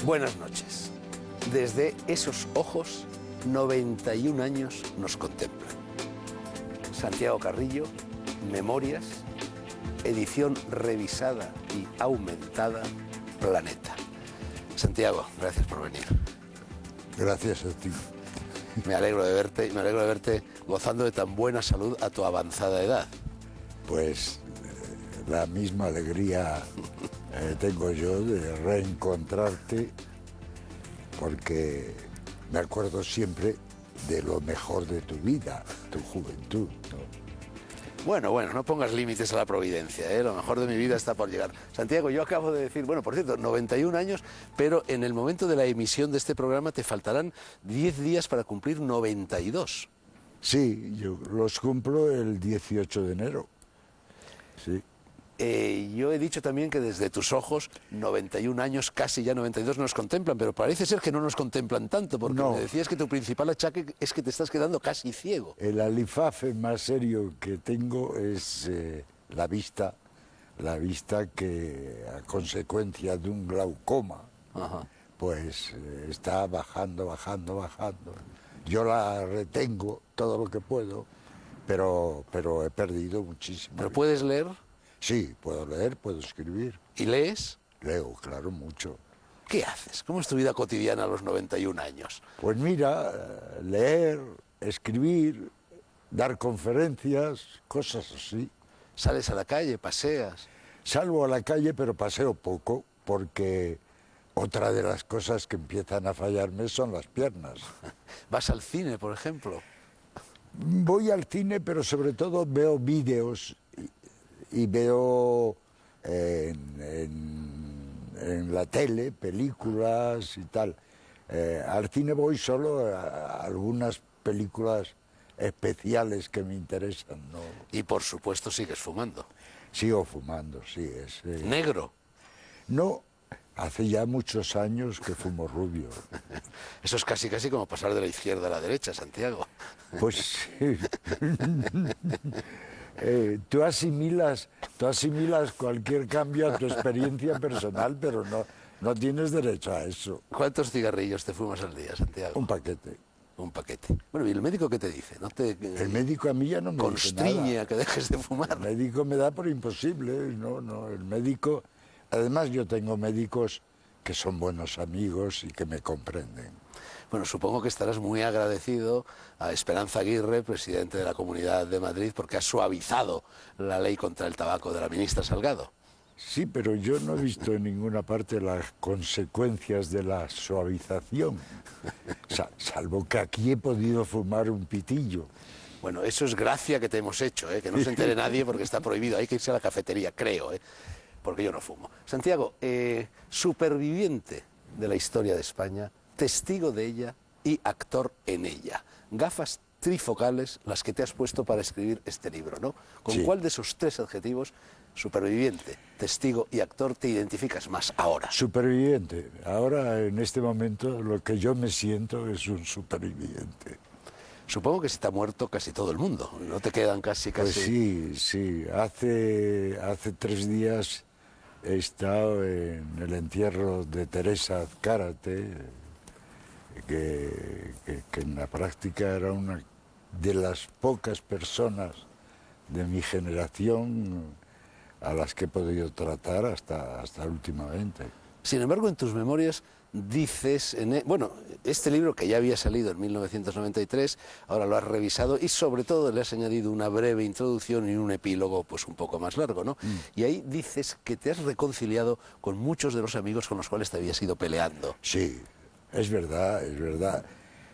Buenas noches. Desde esos ojos, 91 años nos contemplan. Santiago Carrillo, Memorias, edición revisada y aumentada, Planeta. Santiago, gracias por venir. Gracias a ti. Me alegro de verte y me alegro de verte gozando de tan buena salud a tu avanzada edad. Pues la misma alegría tengo yo de reencontrarte, porque me acuerdo siempre de lo mejor de tu vida, tu juventud, ¿no? Bueno, no pongas límites a la providencia, ¿eh? Lo mejor de mi vida está por llegar. Santiago, yo acabo de decir, bueno, por cierto, 91 años, pero en el momento de la emisión de este programa te faltarán 10 días para cumplir 92. Sí, yo los cumplo el 18 de enero. Sí. Yo he dicho también que desde tus ojos, 91 años, casi ya 92, nos contemplan, pero parece ser que no nos contemplan tanto, porque no. me decías que tu principal achaque es que te estás quedando casi ciego. El alifafe más serio que tengo es la vista que a consecuencia de un glaucoma, pues está bajando. Yo la retengo todo lo que puedo, pero he perdido muchísimo. ¿Pero puedes leer? Sí, puedo leer, puedo escribir. ¿Y lees? Leo, claro, mucho. ¿Qué haces? ¿Cómo es tu vida cotidiana a los 91 años? Pues mira, leer, escribir, dar conferencias, cosas así. ¿Sales a la calle, paseas? Salgo a la calle, pero paseo poco, porque otra de las cosas que empiezan a fallarme son las piernas. ¿Vas al cine, por ejemplo? Voy al cine, pero sobre todo veo vídeos y veo en la tele películas y tal. Al cine voy solo a algunas películas especiales que me interesan, ¿no? Y por supuesto sigues fumando. Sigo fumando, sí. ¿Negro? No, hace ya muchos años que fumo rubio. Eso es casi como pasar de la izquierda a la derecha, Santiago. Pues sí. Tú asimilas cualquier cambio a tu experiencia personal, pero no tienes derecho a eso. ¿Cuántos cigarrillos te fumas al día, Santiago? Un paquete. Un paquete. Bueno, ¿y el médico qué te dice? ¿No te el médico a mí ya no me dice nada. Constriñe a que dejes de fumar? El médico me da por imposible. No, el médico... Además, yo tengo médicos que son buenos amigos y que me comprenden. Bueno, supongo que estarás muy agradecido a Esperanza Aguirre, presidente de la Comunidad de Madrid, porque ha suavizado la ley contra el tabaco de la ministra Salgado. Sí, pero yo no he visto en ninguna parte las consecuencias de la suavización, salvo que aquí he podido fumar un pitillo. Bueno, eso es gracia que te hemos hecho, ¿eh? Que no se entere nadie porque está prohibido. Hay que irse a la cafetería, creo, porque yo no fumo. Santiago, superviviente de la historia de España, testigo de ella y actor en ella. Gafas trifocales las que te has puesto para escribir este libro, ¿no? ¿Con sí. cuál de esos tres adjetivos, superviviente, testigo y actor, te identificas más ahora? Superviviente. Ahora, en este momento, lo que yo me siento es un superviviente. Supongo que se te ha muerto casi todo el mundo, ¿no te quedan casi? Pues sí. Hace 3 días he estado en el entierro de Teresa Azcárate, que en la práctica era una de las pocas personas de mi generación a las que he podido tratar hasta últimamente. Sin embargo, en tus memorias dices, bueno, este libro que ya había salido en 1993, ahora lo has revisado y sobre todo le has añadido una breve introducción y un epílogo pues un poco más largo, ¿no? Y ahí dices que te has reconciliado con muchos de los amigos con los cuales te habías ido peleando. Sí, es verdad.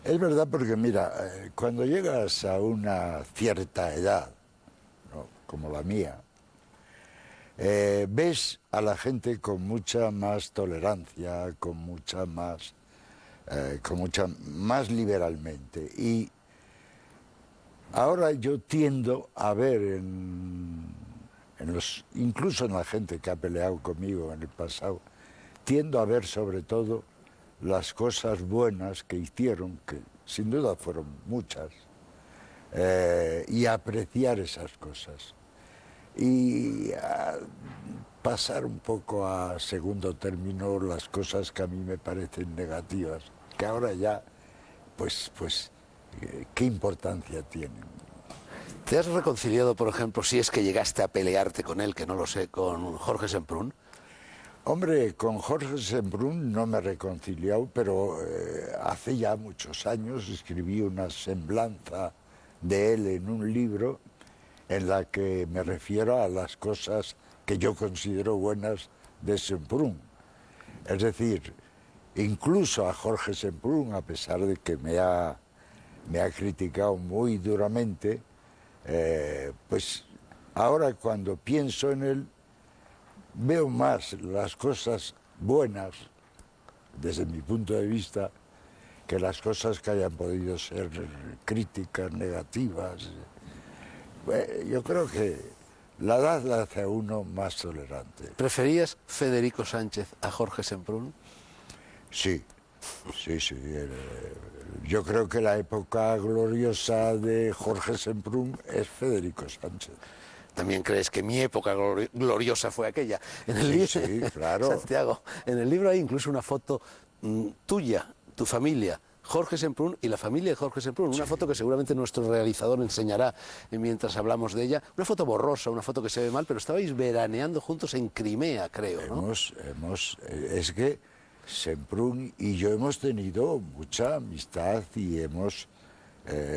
Es verdad porque, mira, cuando llegas a una cierta edad, ¿no?, como la mía, ves a la gente con mucha más tolerancia, con mucha más liberalmente. Y ahora yo tiendo a ver incluso en la gente que ha peleado conmigo en el pasado, tiendo a ver sobre todo las cosas buenas que hicieron, que sin duda fueron muchas, y apreciar esas cosas. y a pasar un poco a segundo término las cosas que a mí me parecen negativas, que ahora ya, pues, ¿qué importancia tienen? ¿Te has reconciliado, por ejemplo, si es que llegaste a pelearte con él, que no lo sé, con Jorge Semprún? Hombre, con Jorge Semprún no me he reconciliado, pero hace ya muchos años escribí una semblanza de él en un libro en la que me refiero a las cosas que yo considero buenas de Semprún. Es decir, incluso a Jorge Semprún, a pesar de que me ha criticado muy duramente, pues ahora cuando pienso en él, veo más las cosas buenas, desde mi punto de vista, que las cosas que hayan podido ser críticas, negativas. Yo creo que la edad la hace a uno más tolerante. ¿Preferías Federico Sánchez a Jorge Semprún? Sí. Yo creo que la época gloriosa de Jorge Semprún es Federico Sánchez. ¿También crees que mi época gloriosa fue aquella? En el Sí, libro, claro. Santiago, en el libro hay incluso una foto tuya, tu familia, Jorge Semprún y la familia de Jorge Semprún. Una foto que seguramente nuestro realizador enseñará mientras hablamos de ella. Una foto borrosa, una foto que se ve mal, pero estabais veraneando juntos en Crimea, creo, ¿no? Es que Semprún y yo hemos tenido mucha amistad y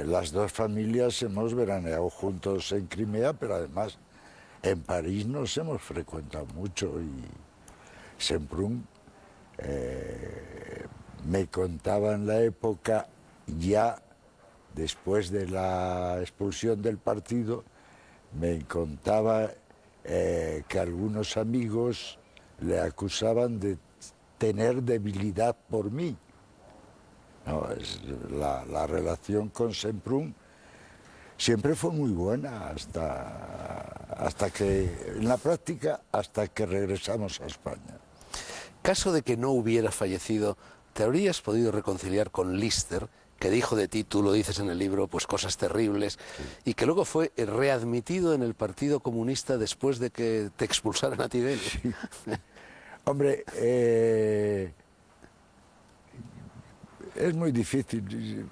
las dos familias hemos veraneado juntos en Crimea, pero además en París nos hemos frecuentado mucho y Semprún me contaba en la época, ya después de la expulsión del partido, me contaba que algunos amigos le acusaban de tener debilidad por mí. No, la relación con Semprún siempre fue muy buena hasta que, en la práctica, hasta que regresamos a España. Caso de que no hubiera fallecido, ¿te habrías podido reconciliar con Lister, que dijo de ti, tú lo dices en el libro, pues cosas terribles, sí, y que luego fue readmitido en el Partido Comunista después de que te expulsaran a ti de él? Sí. Hombre, es muy difícil.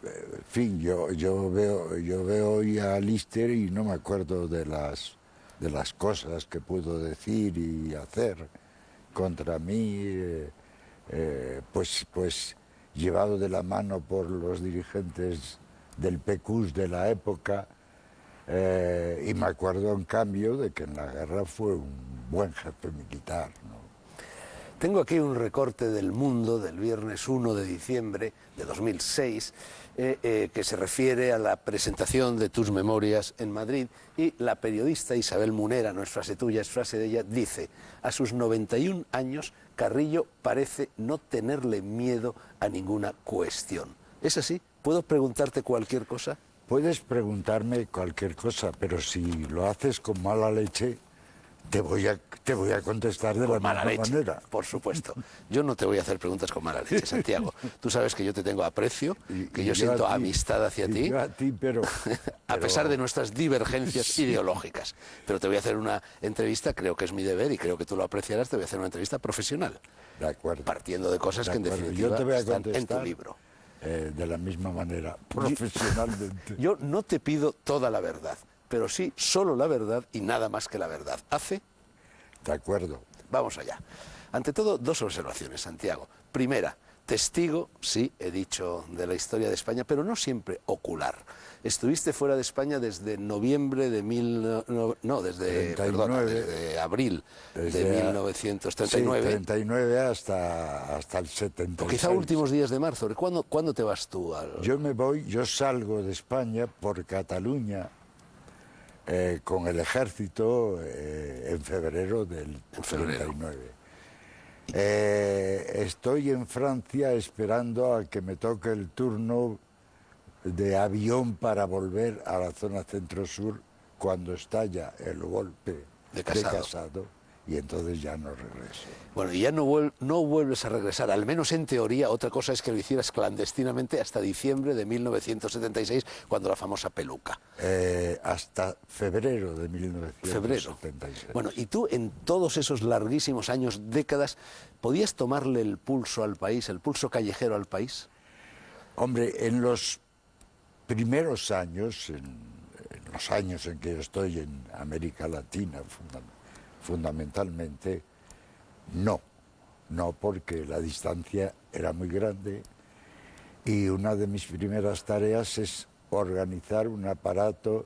En fin, yo veo hoy a Lister y no me acuerdo de las cosas que pudo decir y hacer contra mí, pues llevado de la mano por los dirigentes del PQS de la época, y me acuerdo en cambio de que en la guerra fue un buen jefe militar, ¿no? Tengo aquí un recorte del Mundo del viernes 1 de diciembre de 2006 que se refiere a la presentación de tus memorias en Madrid, y la periodista Isabel Munera, no es frase tuya, es frase de ella, dice: a sus 91 años Carrillo parece no tenerle miedo a ninguna cuestión. ¿Es así? ¿Puedo preguntarte cualquier cosa? Puedes preguntarme cualquier cosa, pero si lo haces con mala leche, te voy a contestar de la misma manera. Por supuesto. Yo no te voy a hacer preguntas con mala leche, Santiago. Tú sabes que yo te tengo aprecio, que yo siento amistad hacia ti, yo a ti, pero a pesar de nuestras divergencias ideológicas. Pero te voy a hacer una entrevista, creo que es mi deber y creo que tú lo apreciarás, te voy a hacer una entrevista profesional. De acuerdo. Partiendo de cosas que en definitiva yo te voy a están en tu libro. De la misma manera, profesionalmente. Yo no te pido toda la verdad, pero sí solo la verdad y nada más que la verdad. ¿Hace? De acuerdo. Vamos allá. Ante todo, dos observaciones, Santiago. Primera, testigo, sí, he dicho, de la historia de España, pero no siempre ocular. Estuviste fuera de España desde noviembre de desde abril de 1939. Sí, 39 hasta el 76. O quizá últimos días de marzo. ¿Cuándo te vas tú? Yo salgo de España por Cataluña con el ejército en febrero del 39. Estoy en Francia esperando a que me toque el turno de avión para volver a la zona centro-sur cuando estalla el golpe de Casado y entonces ya no regreso. Bueno, y ya no vuelves a regresar, al menos en teoría. Otra cosa es que lo hicieras clandestinamente hasta diciembre de 1976, cuando la famosa peluca. Hasta febrero de 1976. Febrero. Bueno, y tú en todos esos larguísimos años, décadas, ¿podías tomarle el pulso al país, el pulso callejero al país? Hombre, en los primeros años, en los años en que yo estoy en América Latina, fundamentalmente, no, porque la distancia era muy grande y una de mis primeras tareas es organizar un aparato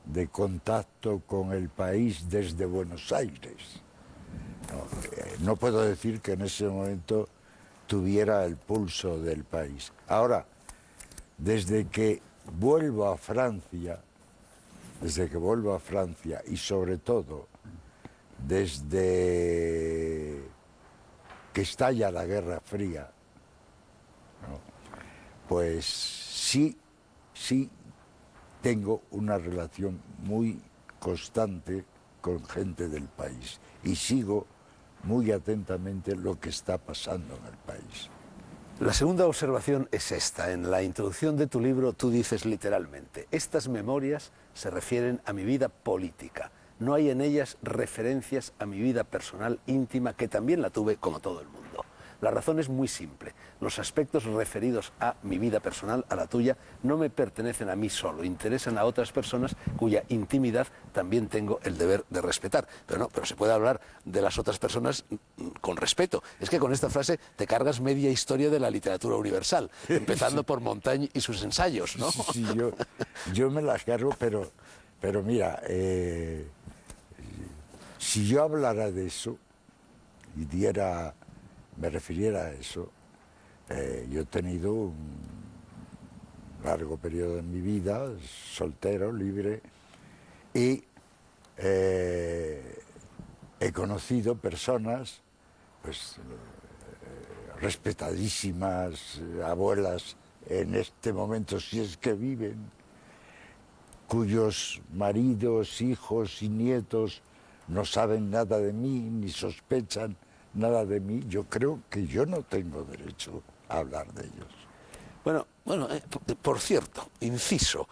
de contacto con el país desde Buenos Aires. No puedo decir que en ese momento tuviera el pulso del país. Ahora, desde que vuelvo a Francia y sobre todo desde que estalla la Guerra Fría, ¿no?, pues sí tengo una relación muy constante con gente del país y sigo muy atentamente lo que está pasando en el país. La segunda observación es esta. En la introducción de tu libro tú dices literalmente: estas memorias se refieren a mi vida política. No hay en ellas referencias a mi vida personal íntima, que también la tuve como todo el mundo. La razón es muy simple. Los aspectos referidos a mi vida personal, a la tuya, no me pertenecen a mí solo, interesan a otras personas cuya intimidad también tengo el deber de respetar. Pero se puede hablar de las otras personas con respeto. Es que con esta frase te cargas media historia de la literatura universal, empezando por Montaigne y sus ensayos, ¿no? Sí, yo me las cargo, pero mira, si yo hablara de eso y me refiriera a eso, yo he tenido un largo periodo en mi vida, soltero, libre, y he conocido personas, pues, respetadísimas, abuelas en este momento, si es que viven, cuyos maridos, hijos y nietos no saben nada de mí, ni sospechan nada de mí. Yo creo que yo no tengo derecho a hablar de ellos. Bueno, por cierto, inciso,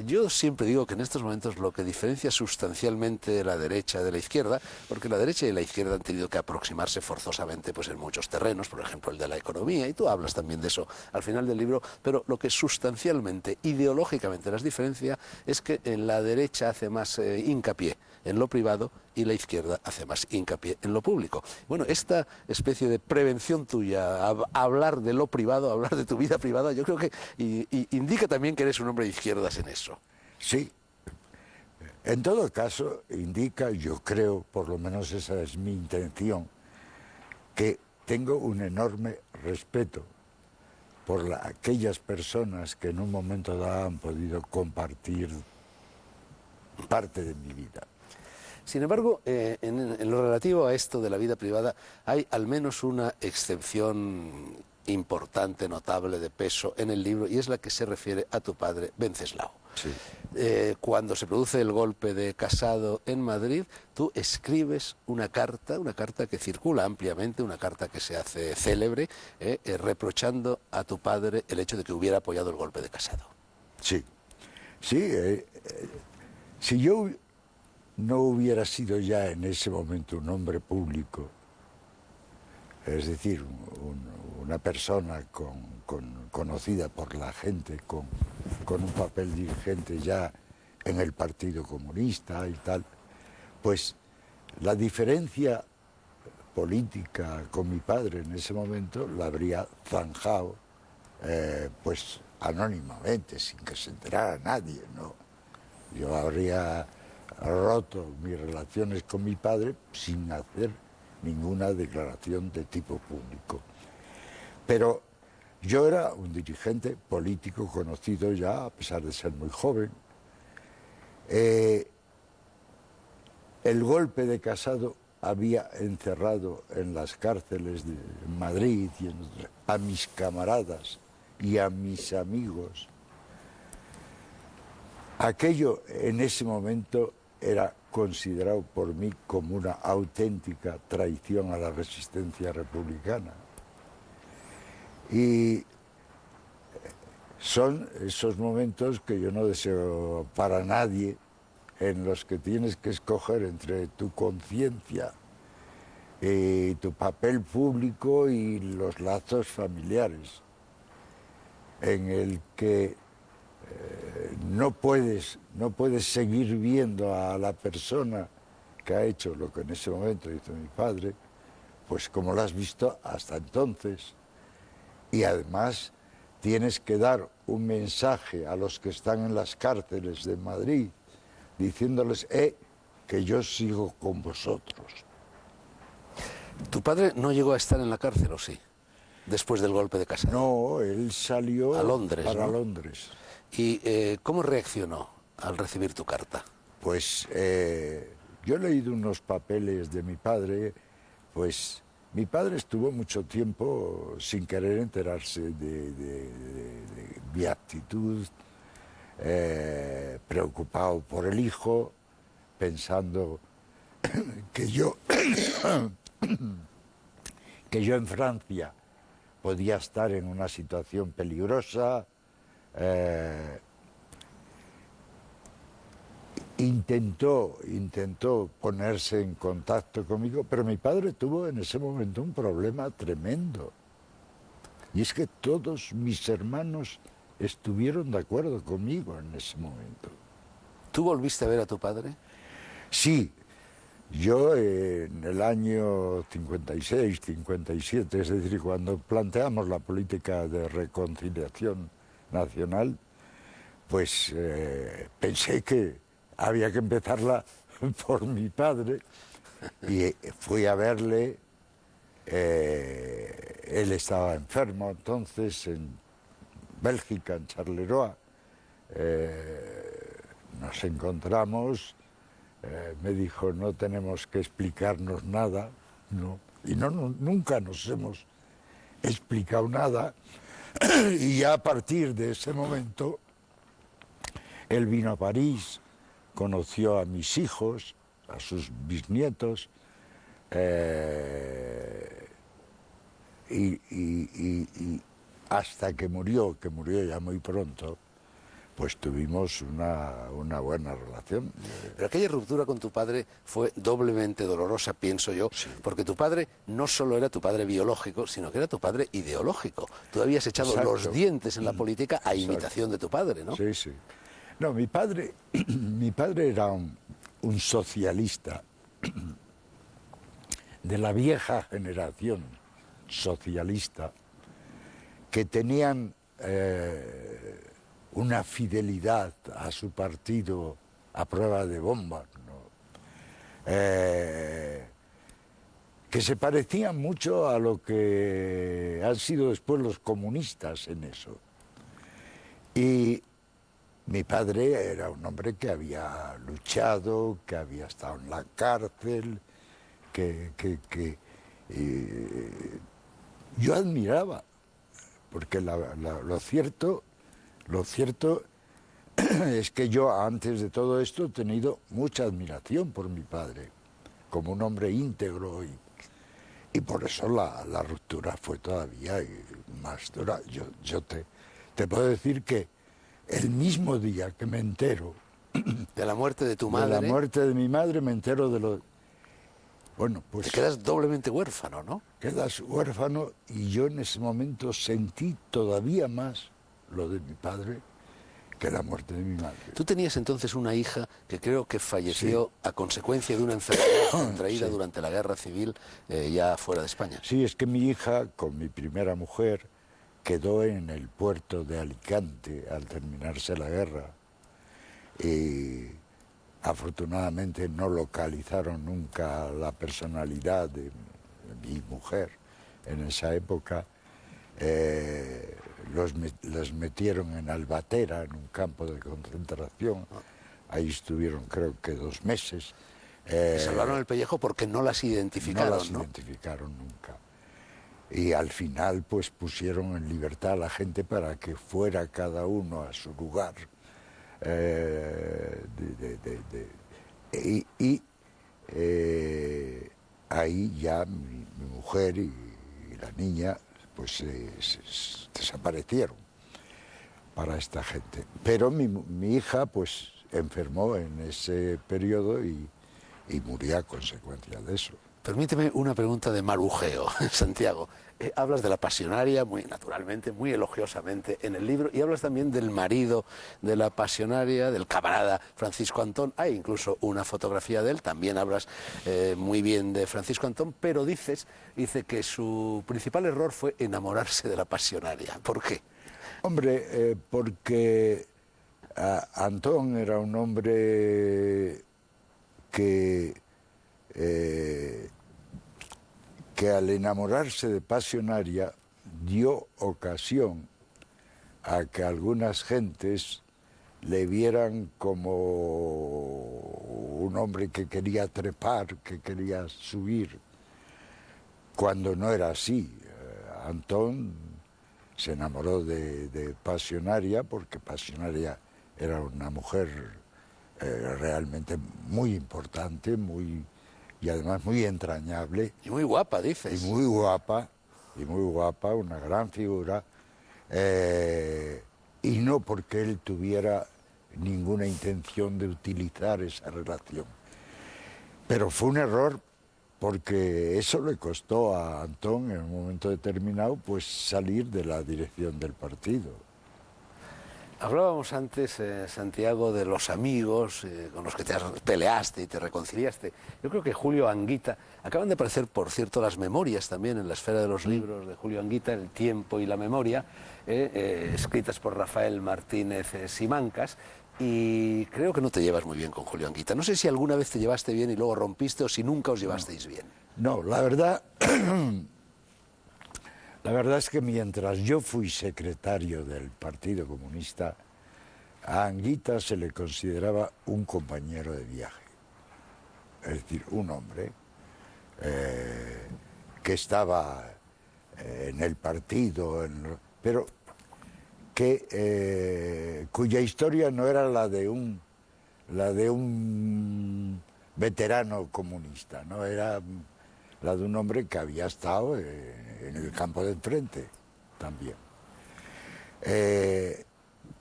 yo siempre digo que en estos momentos lo que diferencia sustancialmente la derecha de la izquierda, porque la derecha y la izquierda han tenido que aproximarse forzosamente pues en muchos terrenos, por ejemplo el de la economía, y tú hablas también de eso al final del libro, pero lo que sustancialmente, ideológicamente las diferencia es que en la derecha hace más hincapié en lo privado y la izquierda hace más hincapié en lo público. Bueno, esta especie de prevención tuya, hablar de lo privado, hablar de tu vida privada, yo creo que indica también que eres un hombre de izquierdas en eso. Sí. En todo caso, indica, yo creo, por lo menos esa es mi intención, que tengo un enorme respeto por aquellas personas que en un momento dado han podido compartir parte de mi vida. Sin embargo, en lo relativo a esto de la vida privada, hay al menos una excepción importante, notable, de peso en el libro, y es la que se refiere a tu padre, Venceslao. Sí. Cuando se produce el golpe de Casado en Madrid, tú escribes una carta que circula ampliamente, una carta que se hace célebre, reprochando a tu padre el hecho de que hubiera apoyado el golpe de Casado. Sí, si yo no hubiera sido ya en ese momento un hombre público, es decir, una persona conocida por la gente, con un papel dirigente ya en el Partido Comunista y tal, pues la diferencia política con mi padre en ese momento la habría zanjado, pues anónimamente, sin que se enterara nadie, ¿no? Yo habría roto mis relaciones con mi padre sin hacer ninguna declaración de tipo público. Pero yo era un dirigente político conocido ya, a pesar de ser muy joven. El golpe de Casado había encerrado en las cárceles de Madrid a mis camaradas y a mis amigos. Aquello en ese momento era considerado por mí como una auténtica traición a la resistencia republicana. Y son esos momentos que yo no deseo para nadie, en los que tienes que escoger entre tu conciencia y tu papel público y los lazos familiares, en el que no puedes seguir viendo a la persona que ha hecho lo que en ese momento hizo mi padre, pues como lo has visto hasta entonces. Y además tienes que dar un mensaje a los que están en las cárceles de Madrid, diciéndoles que yo sigo con vosotros. ¿Tu padre no llegó a estar en la cárcel, o sí? Después del golpe de Casado. No, él salió a Londres, para ¿no? Londres. ¿Y cómo reaccionó al recibir tu carta? Pues yo he leído unos papeles de mi padre, pues mi padre estuvo mucho tiempo sin querer enterarse de mi actitud, preocupado por el hijo, pensando que yo en Francia podía estar en una situación peligrosa. Intentó ponerse en contacto conmigo, pero mi padre tuvo en ese momento un problema tremendo. Y es que todos mis hermanos estuvieron de acuerdo conmigo en ese momento. ¿Tú volviste a ver a tu padre? Sí, yo en el año 56, 57, es decir, cuando planteamos la política de reconciliación nacional, pues pensé que había que empezarla por mi padre y fui a verle. Él estaba enfermo entonces en Bélgica, en Charleroi. Nos encontramos, me dijo, no tenemos que explicarnos nada, ¿no? Y nunca nos hemos explicado nada. Y ya a partir de ese momento, él vino a París, conoció a mis hijos, a sus bisnietos, y hasta que murió ya muy pronto, pues tuvimos una buena relación. Pero aquella ruptura con tu padre fue doblemente dolorosa, pienso yo, sí, porque tu padre no solo era tu padre biológico, sino que era tu padre ideológico. Tú habías echado Exacto. Los dientes en la política a imitación de tu padre, ¿no? Sí, sí. No, mi padre era un socialista de la vieja generación socialista, que tenían una fidelidad a su partido a prueba de bombas, ¿no? Que se parecían mucho a lo que han sido después los comunistas en eso. Y mi padre era un hombre que había luchado, que había estado en la cárcel, que yo admiraba, porque lo cierto es que yo antes de todo esto he tenido mucha admiración por mi padre, como un hombre íntegro, y por eso la ruptura fue todavía más dura. Yo te puedo decir que el mismo día que me entero de la muerte de tu madre, de la muerte de mi madre, me entero de lo... Bueno, pues... Te quedas doblemente huérfano, ¿no? Quedas huérfano, y yo en ese momento sentí todavía más lo de mi padre que la muerte de mi madre. Tú tenías entonces una hija que creo que falleció, sí, a consecuencia de una enfermedad contraída, sí, durante la guerra civil, ya fuera de España. Sí, es que mi hija, con mi primera mujer, quedó en el puerto de Alicante al terminarse la guerra. Y afortunadamente no localizaron nunca la personalidad de mi mujer en esa época. Los metieron en Albatera, en un campo de concentración. Ahí estuvieron creo que 2 meses. Salvaron el pellejo porque no las identificaron, ¿no? No las identificaron nunca. Y al final pues pusieron en libertad a la gente para que fuera cada uno a su lugar. Y ahí ya mi mujer y la niña pues desaparecieron para esta gente. Pero mi hija pues enfermó en ese periodo y murió a consecuencia de eso. Permíteme una pregunta de marujeo, Santiago. Hablas de la pasionaria muy naturalmente, muy elogiosamente en el libro, y hablas también del marido de la pasionaria, del camarada Francisco Antón. Hay incluso una fotografía de él, también hablas muy bien de Francisco Antón, pero dice que su principal error fue enamorarse de la pasionaria. ¿Por qué? Hombre, porque Antón era un hombre que al enamorarse de pasionaria dio ocasión a que algunas gentes le vieran como un hombre que quería trepar, que quería subir, cuando no era así. Antón se enamoró de pasionaria porque pasionaria era una mujer realmente muy importante, y además muy entrañable. Y muy guapa, dices. Y muy guapa, una gran figura. Y no porque él tuviera ninguna intención de utilizar esa relación. Pero fue un error porque eso le costó a Antón en un momento determinado pues salir de la dirección del partido. Hablábamos antes, Santiago, de los amigos con los que te peleaste y te reconciliaste. Yo creo que Julio Anguita, acaban de aparecer, por cierto, las memorias también en la esfera de los libros de Julio Anguita, El tiempo y la memoria, escritas por Rafael Martínez Simancas, y creo que no te llevas muy bien con Julio Anguita. No sé si alguna vez te llevaste bien y luego rompiste, o si nunca os llevasteis bien. No, la verdad... La verdad es que mientras yo fui secretario del Partido Comunista, a Anguita se le consideraba un compañero de viaje. Es decir, un hombre que estaba en el partido, pero que, cuya historia no era la de un veterano comunista, no era la de un hombre que había estado en el campo de enfrente también.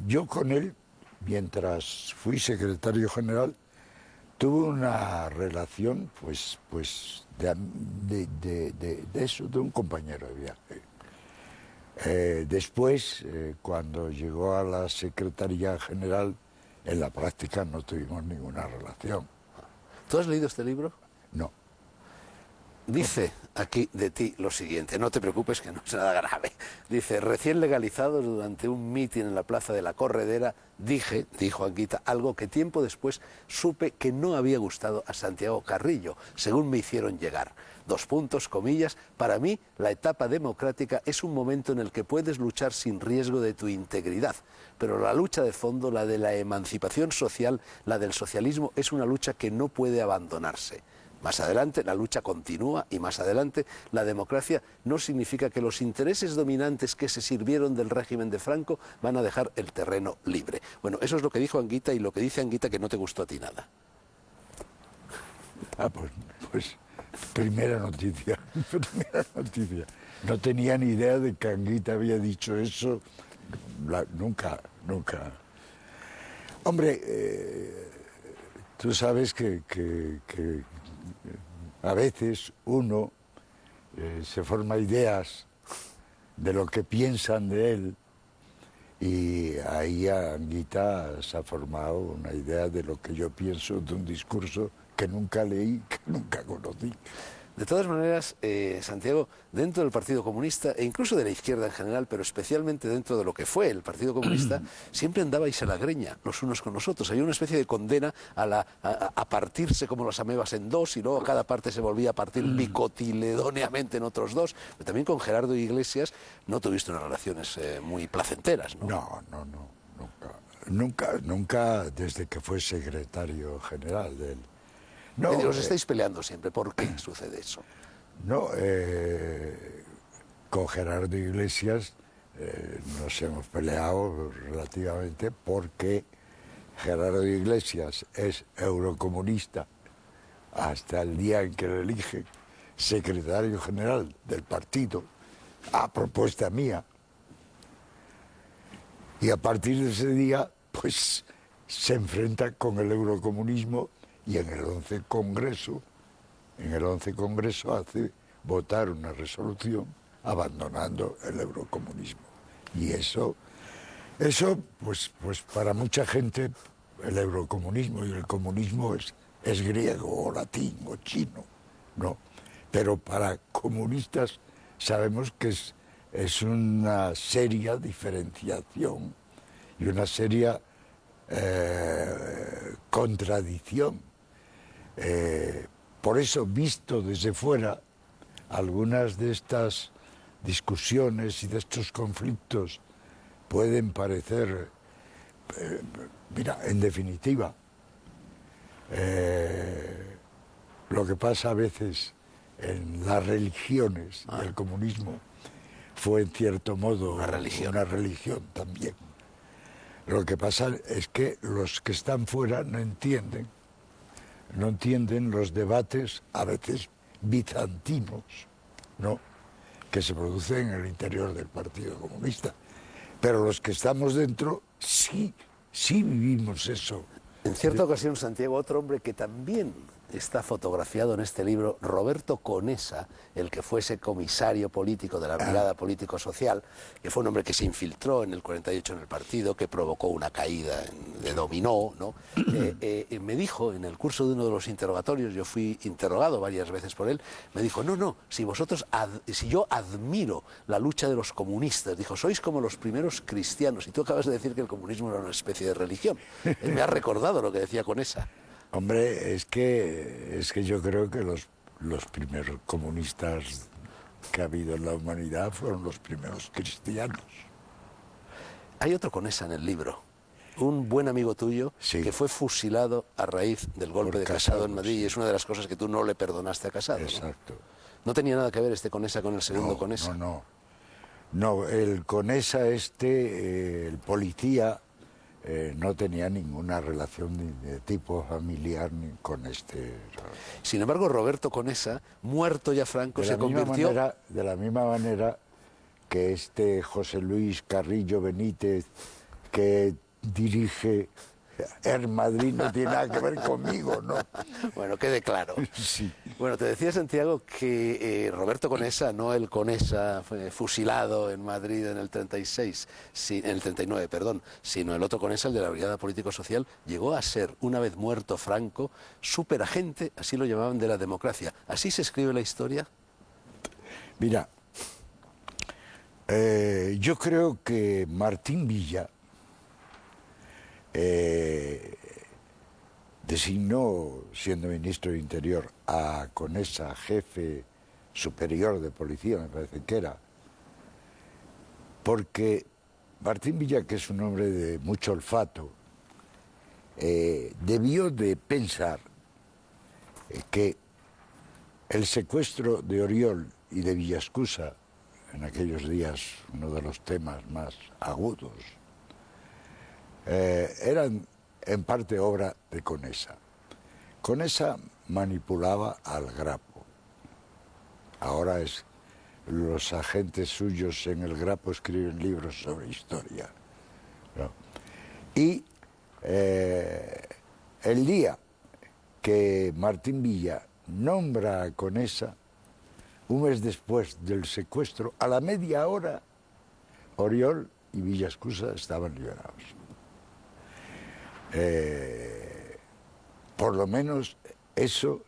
Yo con él, mientras fui secretario general, tuve una relación pues de eso, de un compañero de viaje. Después, cuando llegó a la Secretaría General, en la práctica no tuvimos ninguna relación. ¿Tú has leído este libro? No. Dice aquí de ti lo siguiente, no te preocupes que no es nada grave. Dice, recién legalizado durante un mitin en la Plaza de la Corredera, dijo Anguita, algo que tiempo después supe que no había gustado a Santiago Carrillo, según me hicieron llegar. : para mí la etapa democrática es un momento en el que puedes luchar sin riesgo de tu integridad, pero la lucha de fondo, la de la emancipación social, la del socialismo, es una lucha que no puede abandonarse. Más adelante la lucha continúa y más adelante la democracia no significa que los intereses dominantes que se sirvieron del régimen de Franco van a dejar el terreno libre. Bueno, eso es lo que dijo Anguita, y lo que dice Anguita que no te gustó a ti nada. Pues primera noticia. No tenía ni idea de que Anguita había dicho eso. Nunca. Hombre, tú sabes que a veces uno se forma ideas de lo que piensan de él, y ahí Anguita se ha formado una idea de lo que yo pienso de un discurso que nunca leí, que nunca conocí. De todas maneras, Santiago, dentro del Partido Comunista, e incluso de la izquierda en general, pero especialmente dentro de lo que fue el Partido Comunista, siempre andabais a la greña los unos con los otros. Hay una especie de condena a partirse como las amebas en dos, y luego cada parte se volvía a partir bicotiledóneamente en otros dos. Pero también con Gerardo Iglesias no tuviste unas relaciones muy placenteras, ¿no? No, nunca desde que fue secretario general de él. No, os estáis peleando siempre. ¿Por qué sucede eso? No, con Gerardo Iglesias nos hemos peleado relativamente porque Gerardo Iglesias es eurocomunista hasta el día en que lo eligen. secretario general del partido, a propuesta mía. Y a partir de ese día, pues se enfrenta con el eurocomunismo y en el 11 Congreso hace votar una resolución abandonando el eurocomunismo. Y eso pues para mucha gente el eurocomunismo y el comunismo es griego o latín o chino, ¿no? Pero para comunistas sabemos que es una seria diferenciación y una seria contradicción. Por eso, visto desde fuera, algunas de estas discusiones y de estos conflictos pueden parecer, mira, en definitiva, lo que pasa a veces en las religiones, y el comunismo fue en cierto modo una religión también. Lo que pasa es que los que están fuera no entienden los debates a veces bizantinos, ¿no?, que se producen en el interior del Partido Comunista. Pero los que estamos dentro sí vivimos eso. En cierta ocasión, Santiago, otro hombre que también está fotografiado en este libro, Roberto Conesa, el que fuese comisario político de la Brigada Político-Social, que fue un hombre que se infiltró en el 48 en el partido, que provocó una caída de dominó, ¿no? Me dijo en el curso de uno de los interrogatorios, yo fui interrogado varias veces por él, me dijo, no, si yo admiro la lucha de los comunistas, dijo, sois como los primeros cristianos, y tú acabas de decir que el comunismo era una especie de religión. Él me ha recordado lo que decía Conesa. Hombre, es que yo creo que los primeros comunistas que ha habido en la humanidad fueron los primeros cristianos. Hay otro Conesa en el libro, un buen amigo tuyo, sí, que fue fusilado a raíz del golpe de Casado en Madrid, sí, y es una de las cosas que tú no le perdonaste a Casado. Exacto. ¿No tenía nada que ver este Conesa con el segundo Conesa? No, el Conesa el policía, no tenía ninguna relación de tipo familiar ni con este. Sin embargo, Roberto Conesa, muerto ya Franco, se convirtió... De la misma manera que este José Luis Carrillo Benítez, que dirige Madrid, no tiene nada que ver conmigo, ¿no? Bueno, quede claro. Sí. Bueno, te decía, Santiago, que Roberto Conesa, no el Conesa fue fusilado en Madrid en el 36, en el 39, perdón, sino el otro Conesa, el de la Brigada Político-Social, llegó a ser, una vez muerto Franco, superagente, así lo llamaban, de la democracia. ¿Así se escribe la historia? Mira, yo creo que Martín Villa designó, siendo ministro de Interior, a Conesa jefe superior de policía, me parece que era, porque Martín Villa, que es un hombre de mucho olfato, debió de pensar que el secuestro de Oriol y de Villaescusa, en aquellos días uno de los temas más agudos, eran en parte obra de Conesa. Conesa manipulaba al Grapo. Ahora los agentes suyos en el Grapo escriben libros sobre historia, ¿no? Y el día que Martín Villa nombra a Conesa, un mes después del secuestro, a la media hora, Oriol y Villaescusa estaban liberados. Por lo menos eso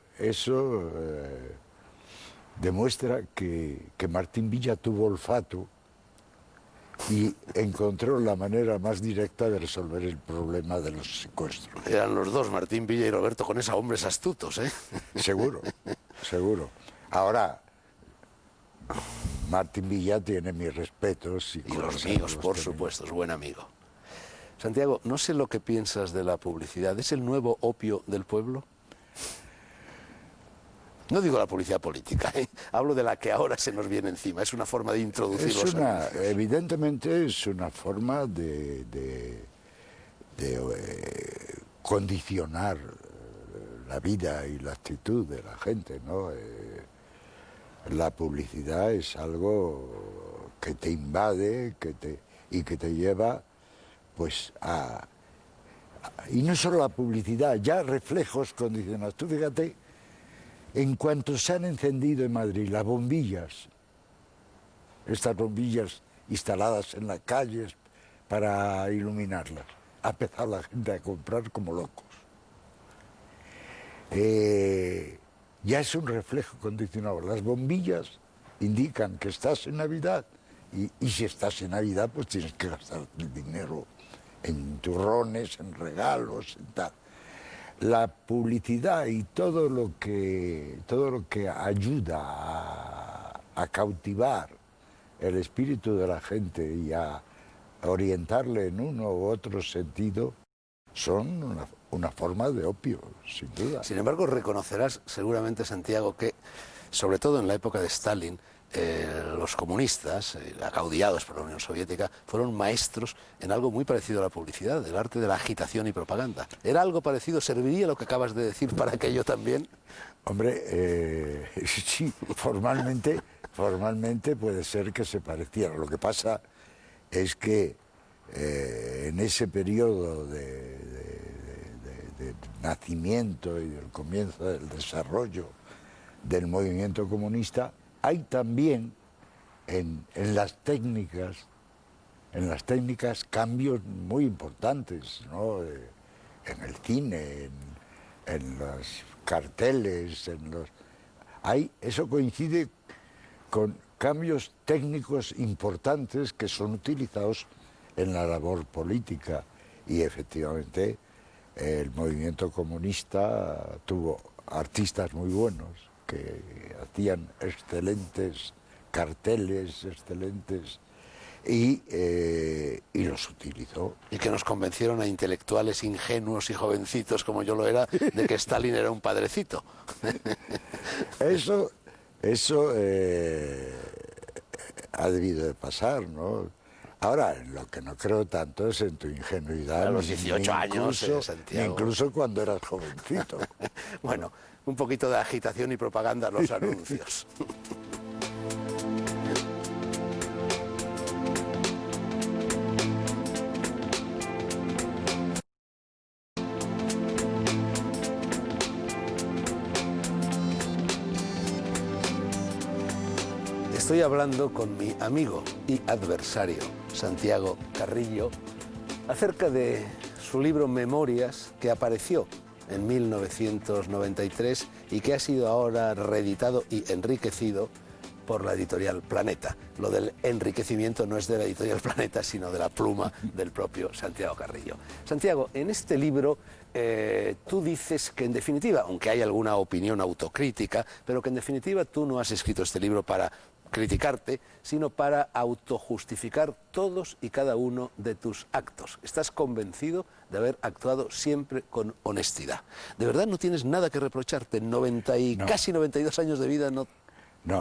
demuestra que Martín Villa tuvo olfato y encontró la manera más directa de resolver el problema de los secuestros. Eran los dos, Martín Villa y Roberto Conesa, hombres astutos, ¿eh? Seguro. Ahora, Martín Villa tiene mis respetos. Y los míos, por supuesto, es buen amigo. Santiago, no sé lo que piensas de la publicidad. ¿Es el nuevo opio del pueblo? No digo la publicidad política, ¿eh? Hablo de la que ahora se nos viene encima. Es una forma de introducir los anuncios. Evidentemente es una forma de condicionar la vida y la actitud de la gente, ¿no? la publicidad es algo que te invade y que te lleva pues y no solo la publicidad, ya reflejos condicionados. Tú fíjate, en cuanto se han encendido en Madrid las bombillas, estas bombillas instaladas en las calles para iluminarlas, ha empezado la gente a comprar como locos. Ya es un reflejo condicionado. Las bombillas indican que estás en Navidad y si estás en Navidad pues tienes que gastar el dinero en turrones, en regalos, en tal. La publicidad y todo lo que ayuda a cautivar el espíritu de la gente y a orientarle en uno u otro sentido son una forma de opio, sin duda. Sin embargo, reconocerás seguramente, Santiago, que sobre todo en la época de Stalin, los comunistas, acaudillados por la Unión Soviética, fueron maestros en algo muy parecido a la publicidad, el arte de la agitación y propaganda. ¿Era algo parecido? ¿Serviría lo que acabas de decir para aquello también? Hombre, sí, formalmente puede ser que se pareciera. Lo que pasa es que en ese periodo de nacimiento y del comienzo del desarrollo del movimiento comunista, hay también en las técnicas cambios muy importantes, ¿no? En el cine, en los carteles, eso coincide con cambios técnicos importantes que son utilizados en la labor política, y efectivamente el movimiento comunista tuvo artistas muy buenos que hacían excelentes carteles, y los utilizó. Y que nos convencieron a intelectuales ingenuos y jovencitos como yo lo era, de que Stalin era un padrecito. Eso ha debido de pasar, ¿no? Ahora, lo que no creo tanto es en tu ingenuidad. A los 18 años, Santiago. Incluso cuando eras jovencito. Bueno, un poquito de agitación y propaganda en los anuncios. Estoy hablando con mi amigo y adversario, Santiago Carrillo, acerca de su libro Memorias, que apareció en 1993 y que ha sido ahora reeditado y enriquecido por la editorial Planeta. Lo del enriquecimiento no es de la editorial Planeta, sino de la pluma del propio Santiago Carrillo. Santiago, en este libro tú dices que en definitiva, aunque hay alguna opinión autocrítica, pero que en definitiva tú no has escrito este libro para criticarte, sino para autojustificar todos y cada uno de tus actos. Estás convencido de haber actuado siempre con honestidad. ¿De verdad no tienes nada que reprocharte? Casi 92 años de vida no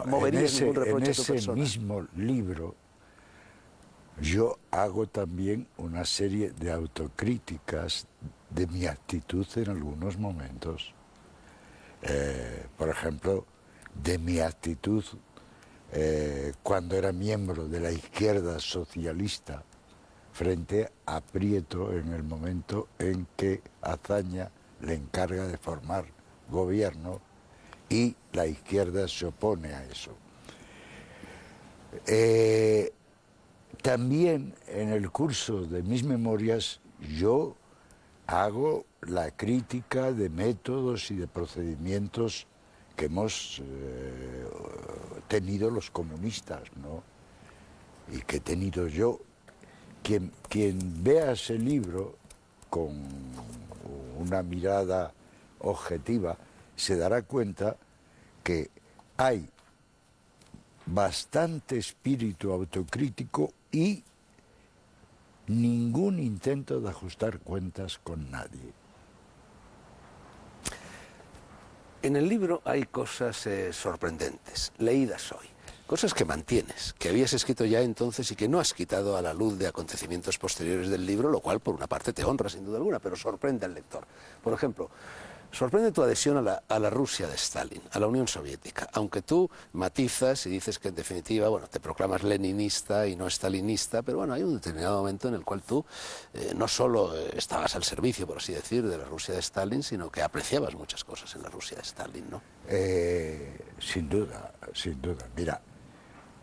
moverías ningún reproche a tu persona. En ese mismo libro yo hago también una serie de autocríticas de mi actitud en algunos momentos. Por ejemplo, de mi actitud cuando era miembro de la izquierda socialista frente a Prieto en el momento en que Azaña le encarga de formar gobierno y la izquierda se opone a eso. También en el curso de mis memorias yo hago la crítica de métodos y de procedimientos que hemos tenido los comunistas, ¿no? Y que he tenido yo. Quien vea ese libro con una mirada objetiva se dará cuenta que hay bastante espíritu autocrítico y ningún intento de ajustar cuentas con nadie. En el libro hay cosas sorprendentes, leídas hoy, cosas que mantienes, que habías escrito ya entonces y que no has quitado a la luz de acontecimientos posteriores del libro, lo cual por una parte te honra sin duda alguna, pero sorprende al lector. Por ejemplo, Sorprende tu adhesión a la Rusia de Stalin, a la Unión Soviética, aunque tú matizas y dices que en definitiva, bueno, te proclamas leninista y no stalinista, pero bueno, hay un determinado momento en el cual tú no solo estabas al servicio, por así decir, de la Rusia de Stalin, sino que apreciabas muchas cosas en la Rusia de Stalin, ¿no? Sin duda, sin duda. Mira,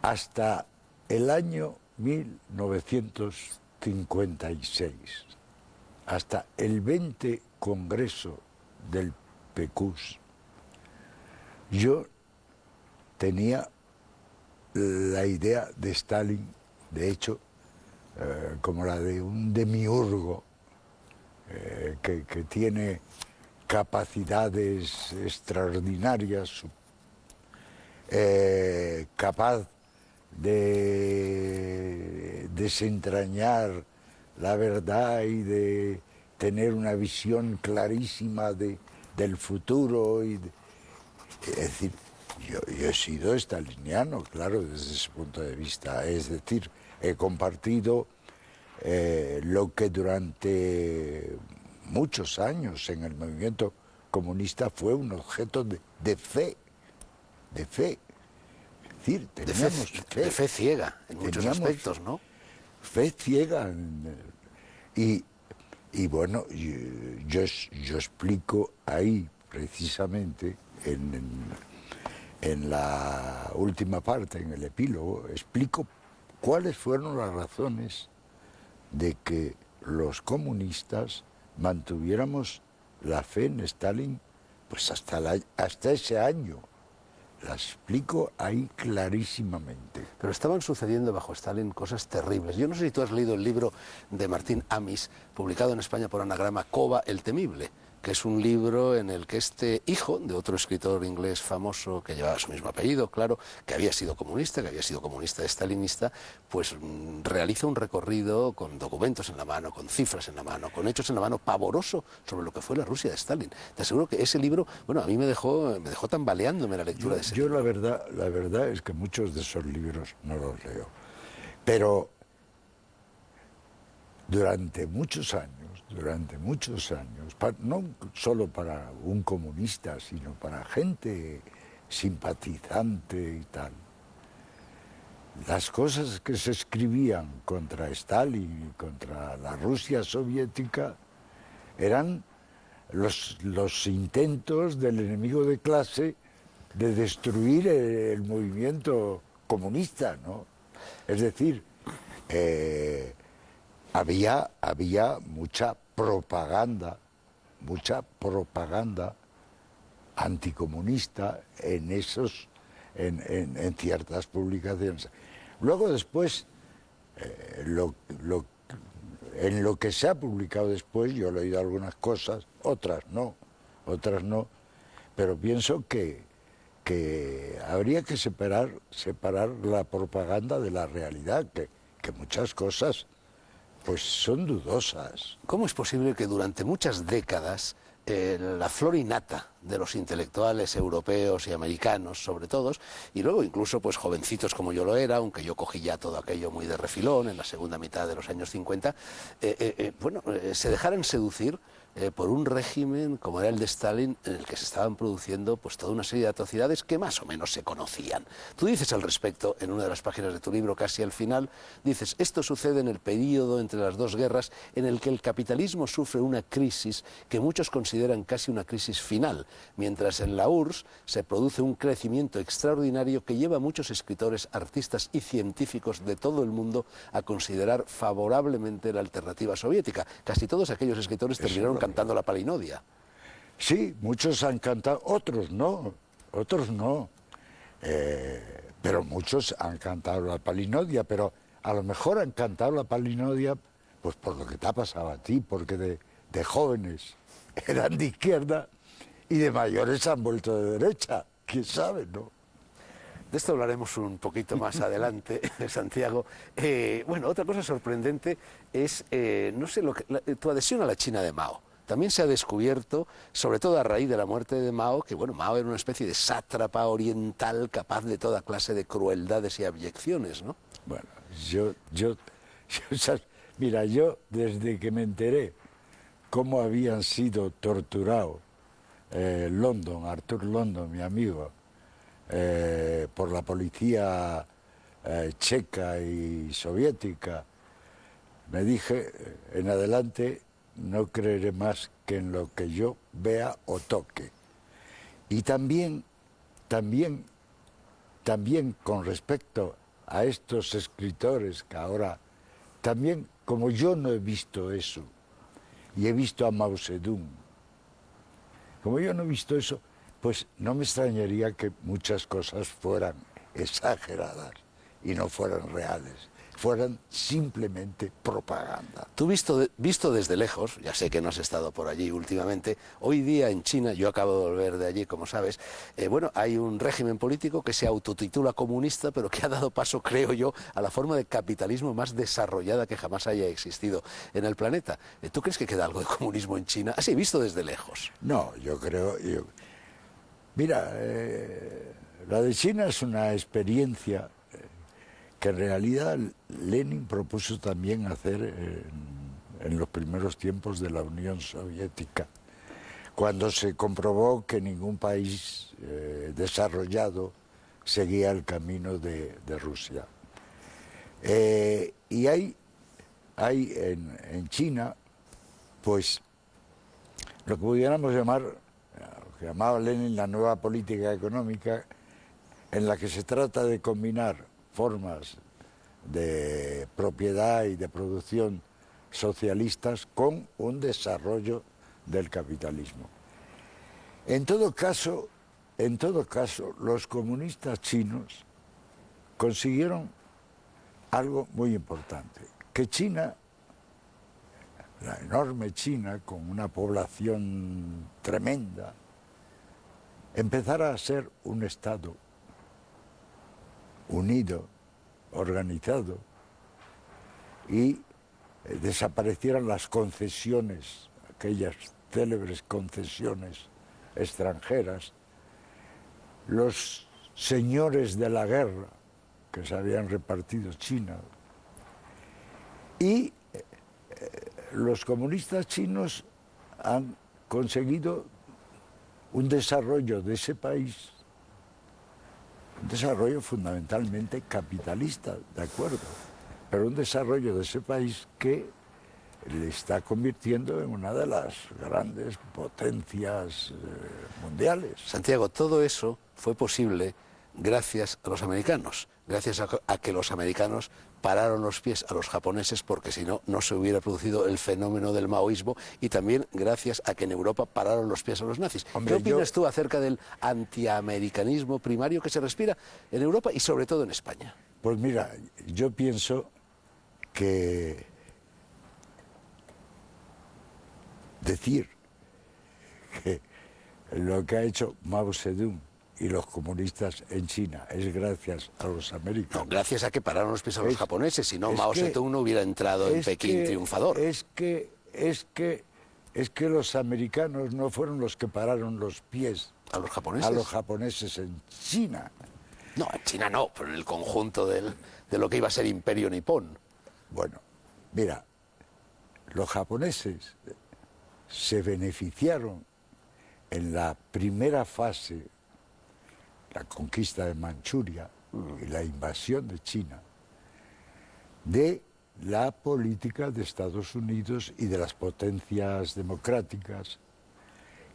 hasta el año 1956, hasta el 20 Congreso del PQS, yo tenía la idea de Stalin, de hecho, como la de un demiurgo que tiene capacidades extraordinarias, capaz de desentrañar la verdad y de tener una visión clarísima del futuro. Es decir, yo he sido staliniano, claro, desde ese punto de vista. Es decir, he compartido lo que durante muchos años en el movimiento comunista fue un objeto de fe, de fe. Es decir, teníamos fe. De fe ciega, en muchos aspectos, ¿no? Fe ciega. Y bueno, yo explico ahí, precisamente, en la última parte, en el epílogo, explico cuáles fueron las razones de que los comunistas mantuviéramos la fe en Stalin pues hasta ese año. La explico ahí clarísimamente. Pero estaban sucediendo bajo Stalin cosas terribles. Yo no sé si tú has leído el libro de Martín Amis, publicado en España por Anagrama, Kova el Temible, que es un libro en el que este hijo de otro escritor inglés famoso que llevaba su mismo apellido, claro, que había sido comunista stalinista, pues realiza un recorrido con documentos en la mano, con cifras en la mano, con hechos en la mano, pavoroso sobre lo que fue la Rusia de Stalin. Te aseguro que ese libro, bueno, a mí me dejó tambaleándome la lectura de ese libro. Yo la verdad es que muchos de esos libros no los leo, pero durante muchos años, no solo para un comunista, sino para gente simpatizante y tal, las cosas que se escribían contra Stalin y contra la Rusia soviética eran los intentos del enemigo de clase de destruir el movimiento comunista, ¿no? Es decir, había mucha propaganda anticomunista en ciertas publicaciones. Luego después, en lo que se ha publicado después, yo he leído algunas cosas, otras no, pero pienso que habría que separar la propaganda de la realidad, que muchas cosas pues son dudosas. ¿Cómo es posible que durante muchas décadas la flor innata de los intelectuales europeos y americanos, sobre todo, y luego incluso pues jovencitos como yo lo era, aunque yo cogí ya todo aquello muy de refilón en la segunda mitad de los años 50, se dejaran seducir por un régimen como era el de Stalin, en el que se estaban produciendo pues toda una serie de atrocidades que más o menos se conocían. Tú dices al respecto, en una de las páginas de tu libro, casi al final, dices, esto sucede en el período entre las dos guerras en el que el capitalismo sufre una crisis que muchos consideran casi una crisis final, mientras en la URSS se produce un crecimiento extraordinario que lleva a muchos escritores, artistas y científicos de todo el mundo a considerar favorablemente la alternativa soviética. Casi todos aquellos escritores terminaron cantando la palinodia. Sí, muchos han cantado, otros no, pero muchos han cantado la palinodia, pero a lo mejor han cantado la palinodia pues por lo que te ha pasado a ti, porque de jóvenes eran de izquierda y de mayores han vuelto de derecha, quién sabe, ¿no? De esto hablaremos un poquito más adelante, Santiago. Bueno, otra cosa sorprendente es, no sé, tu adhesión a la China de Mao. También se ha descubierto, sobre todo a raíz de la muerte de Mao, que bueno, Mao era una especie de sátrapa oriental capaz de toda clase de crueldades y abyecciones, ¿no? Bueno, mira, yo desde que me enteré cómo habían sido torturados Arthur London, mi amigo, por la policía checa y soviética, me dije, en adelante no creeré más que en lo que yo vea o toque. Y también con respecto a estos escritores que ahora, también como yo no he visto eso, y he visto a Mao Zedong, como yo no he visto eso, pues no me extrañaría que muchas cosas fueran exageradas y no fueran reales, fueran simplemente propaganda. Tú visto desde lejos, ya sé que no has estado por allí últimamente, hoy día en China, yo acabo de volver de allí, como sabes, bueno, hay un régimen político que se autotitula comunista, pero que ha dado paso, creo yo, a la forma de capitalismo más desarrollada que jamás haya existido en el planeta. ¿Tú crees que queda algo de comunismo en China? Así, visto desde lejos. No, yo creo... Mira, la de China es una experiencia que en realidad Lenin propuso también hacer en los primeros tiempos de la Unión Soviética, cuando se comprobó que ningún país desarrollado seguía el camino de Rusia. Y hay en China, pues, lo que pudiéramos llamar, lo que llamaba Lenin la nueva política económica, en la que se trata de combinar formas de propiedad y de producción socialistas con un desarrollo del capitalismo. En todo caso, los comunistas chinos consiguieron algo muy importante, que China, la enorme China, con una población tremenda, empezara a ser un Estado unido, organizado, y desaparecieran las concesiones, aquellas célebres concesiones extranjeras, los señores de la guerra que se habían repartido China, y los comunistas chinos han conseguido un desarrollo de ese país, un desarrollo fundamentalmente capitalista, de acuerdo, pero un desarrollo de ese país que le está convirtiendo en una de las grandes potencias mundiales. Santiago, todo eso fue posible gracias a los americanos, gracias a que los americanos pararon los pies a los japoneses, porque si no, no se hubiera producido el fenómeno del maoísmo, y también gracias a que en Europa pararon los pies a los nazis. Hombre, ¿Qué opinas tú acerca del antiamericanismo primario que se respira en Europa y sobre todo en España? Pues mira, yo pienso que decir que lo que ha hecho Mao Zedong y los comunistas en China es gracias a los americanos. No, gracias a que pararon los pies a los japoneses, si no Mao Zedong no hubiera entrado en Pekín triunfador. Es que los americanos no fueron los que pararon los pies a los japoneses en China. No, en China no, pero en el conjunto de lo que iba a ser Imperio Nipón. Bueno, mira, los japoneses se beneficiaron en la primera fase, la conquista de Manchuria y la invasión de China, de la política de Estados Unidos y de las potencias democráticas,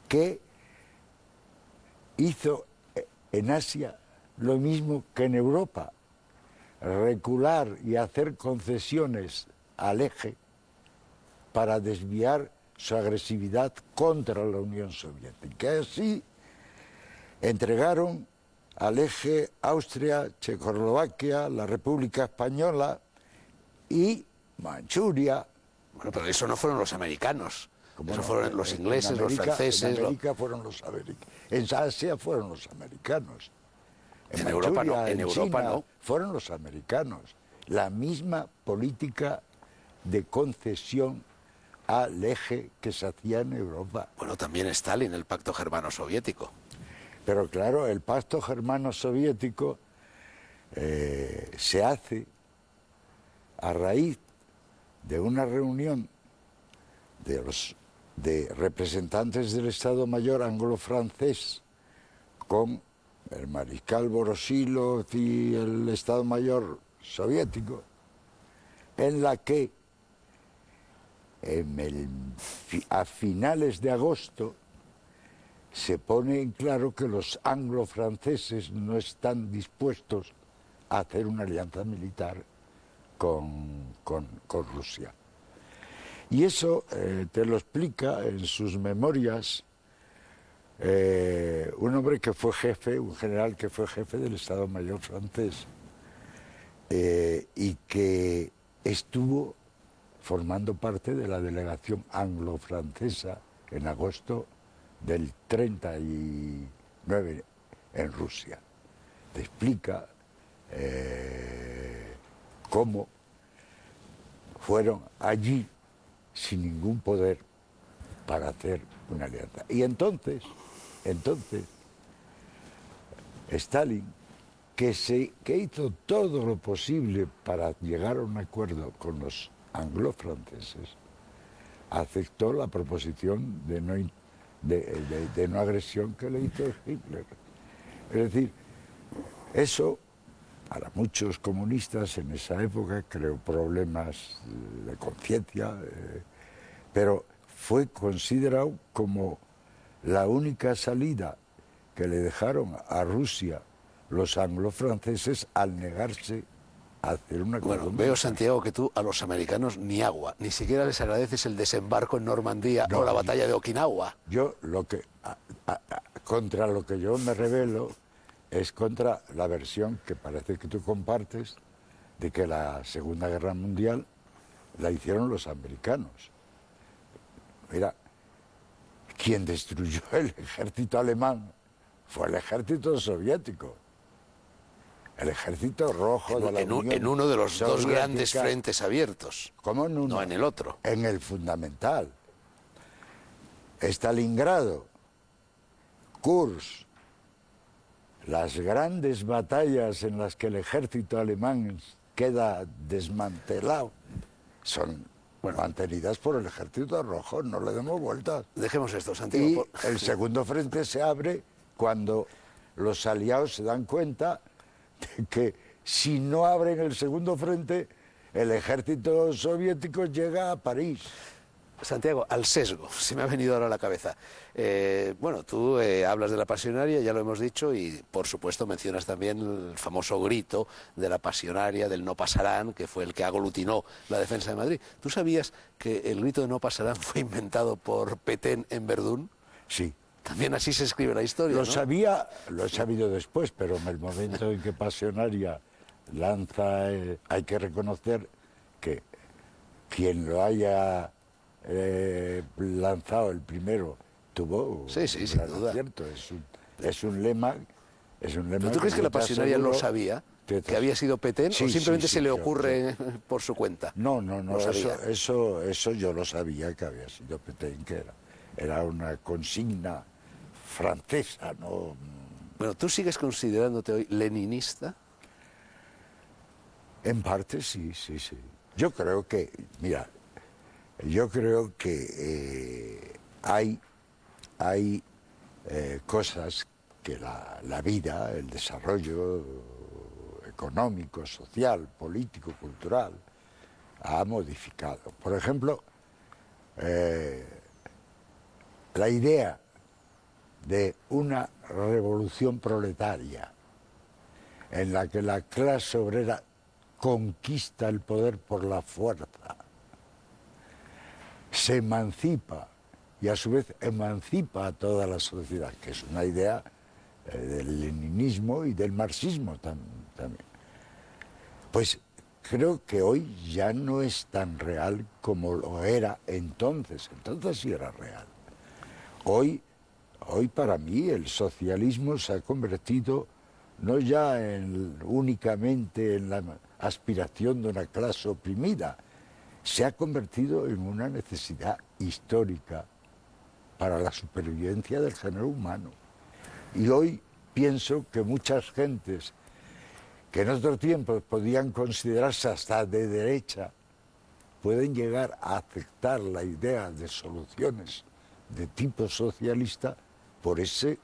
que hizo en Asia lo mismo que en Europa, recular y hacer concesiones al eje para desviar su agresividad contra la Unión Soviética. Así entregaron al eje Austria, Checoslovaquia, la República Española y Manchuria. Bueno, pero eso no fueron los americanos. Eso fueron los ingleses, los franceses. En América fueron los americanos. En Asia fueron los americanos. En Europa no. En Europa China, no. Fueron los americanos. La misma política de concesión al eje que se hacía en Europa. Bueno, también Stalin, el pacto germano-soviético. Pero claro, el pacto germano-soviético se hace a raíz de una reunión de los de representantes del Estado Mayor anglo-francés con el mariscal Voroshilov y el Estado Mayor soviético, en la que a finales de agosto se pone en claro que los anglo-franceses no están dispuestos a hacer una alianza militar con Rusia. Y eso te lo explica en sus memorias un hombre que fue jefe, un general que fue jefe del Estado Mayor francés y que estuvo formando parte de la delegación anglo-francesa en agosto del 39 en Rusia. Te explica cómo fueron allí sin ningún poder para hacer una alianza. Y entonces Stalin, que hizo todo lo posible para llegar a un acuerdo con los anglo-franceses, aceptó la proposición de no agresión que le hizo Hitler. Es decir, eso para muchos comunistas en esa época creó problemas de conciencia, pero fue considerado como la única salida que le dejaron a Rusia los anglo-franceses al negarse a hacer una Bueno, veo, Santiago, que tú a los americanos ni agua, ni siquiera les agradeces el desembarco en Normandía o la batalla de Okinawa. Yo contra lo que yo me rebelo es contra la versión que parece que tú compartes de que la Segunda Guerra Mundial la hicieron los americanos. Mira, quien destruyó el ejército alemán fue el ejército soviético. El ejército rojo de la Unión en uno de los Soviética. Dos grandes frentes abiertos. ¿Cómo en uno? No en el otro. En el fundamental. Stalingrado, Kursk, las grandes batallas en las que el ejército alemán queda desmantelado son mantenidas por el ejército rojo, no le demos vueltas. Dejemos esto, Santiago. Y el segundo frente se abre cuando los aliados se dan cuenta de que si no abren el segundo frente, el ejército soviético llega a París. Santiago, al sesgo, se me ha venido ahora a la cabeza. Bueno, tú hablas de la pasionaria, ya lo hemos dicho, y por supuesto mencionas también el famoso grito de la pasionaria, del no pasarán, que fue el que aglutinó la defensa de Madrid. ¿Tú sabías que el grito de no pasarán fue inventado por Petén en Verdún? Sí. También así se escribe la historia, Lo ¿no? sabía, lo he sabido después, pero en el momento en que Pasionaria lanza, hay que reconocer que quien lo haya lanzado el primero tuvo Sí, sin duda. acierto. Es un lema. ¿Pero tú crees que la Pasionaria lo sabía? ¿Que había sido Petén o simplemente se le ocurre por su cuenta? No, eso yo lo sabía que había sido Petén, que era una consigna francesa, ¿no? Bueno, ¿tú sigues considerándote hoy leninista? En parte sí. Yo creo que, mira, hay cosas que la vida, el desarrollo económico, social, político, cultural, ha modificado. Por ejemplo, la idea de una revolución proletaria en la que la clase obrera conquista el poder por la fuerza, se emancipa y a su vez emancipa a toda la sociedad, que es una idea del leninismo y del marxismo también. Pues creo que hoy ya no es tan real como lo era entonces. Entonces sí era real. Hoy para mí el socialismo se ha convertido no ya únicamente en la aspiración de una clase oprimida, se ha convertido en una necesidad histórica para la supervivencia del género humano. Y hoy pienso que muchas gentes que en otros tiempos podían considerarse hasta de derecha, pueden llegar a aceptar la idea de soluciones de tipo socialista por ese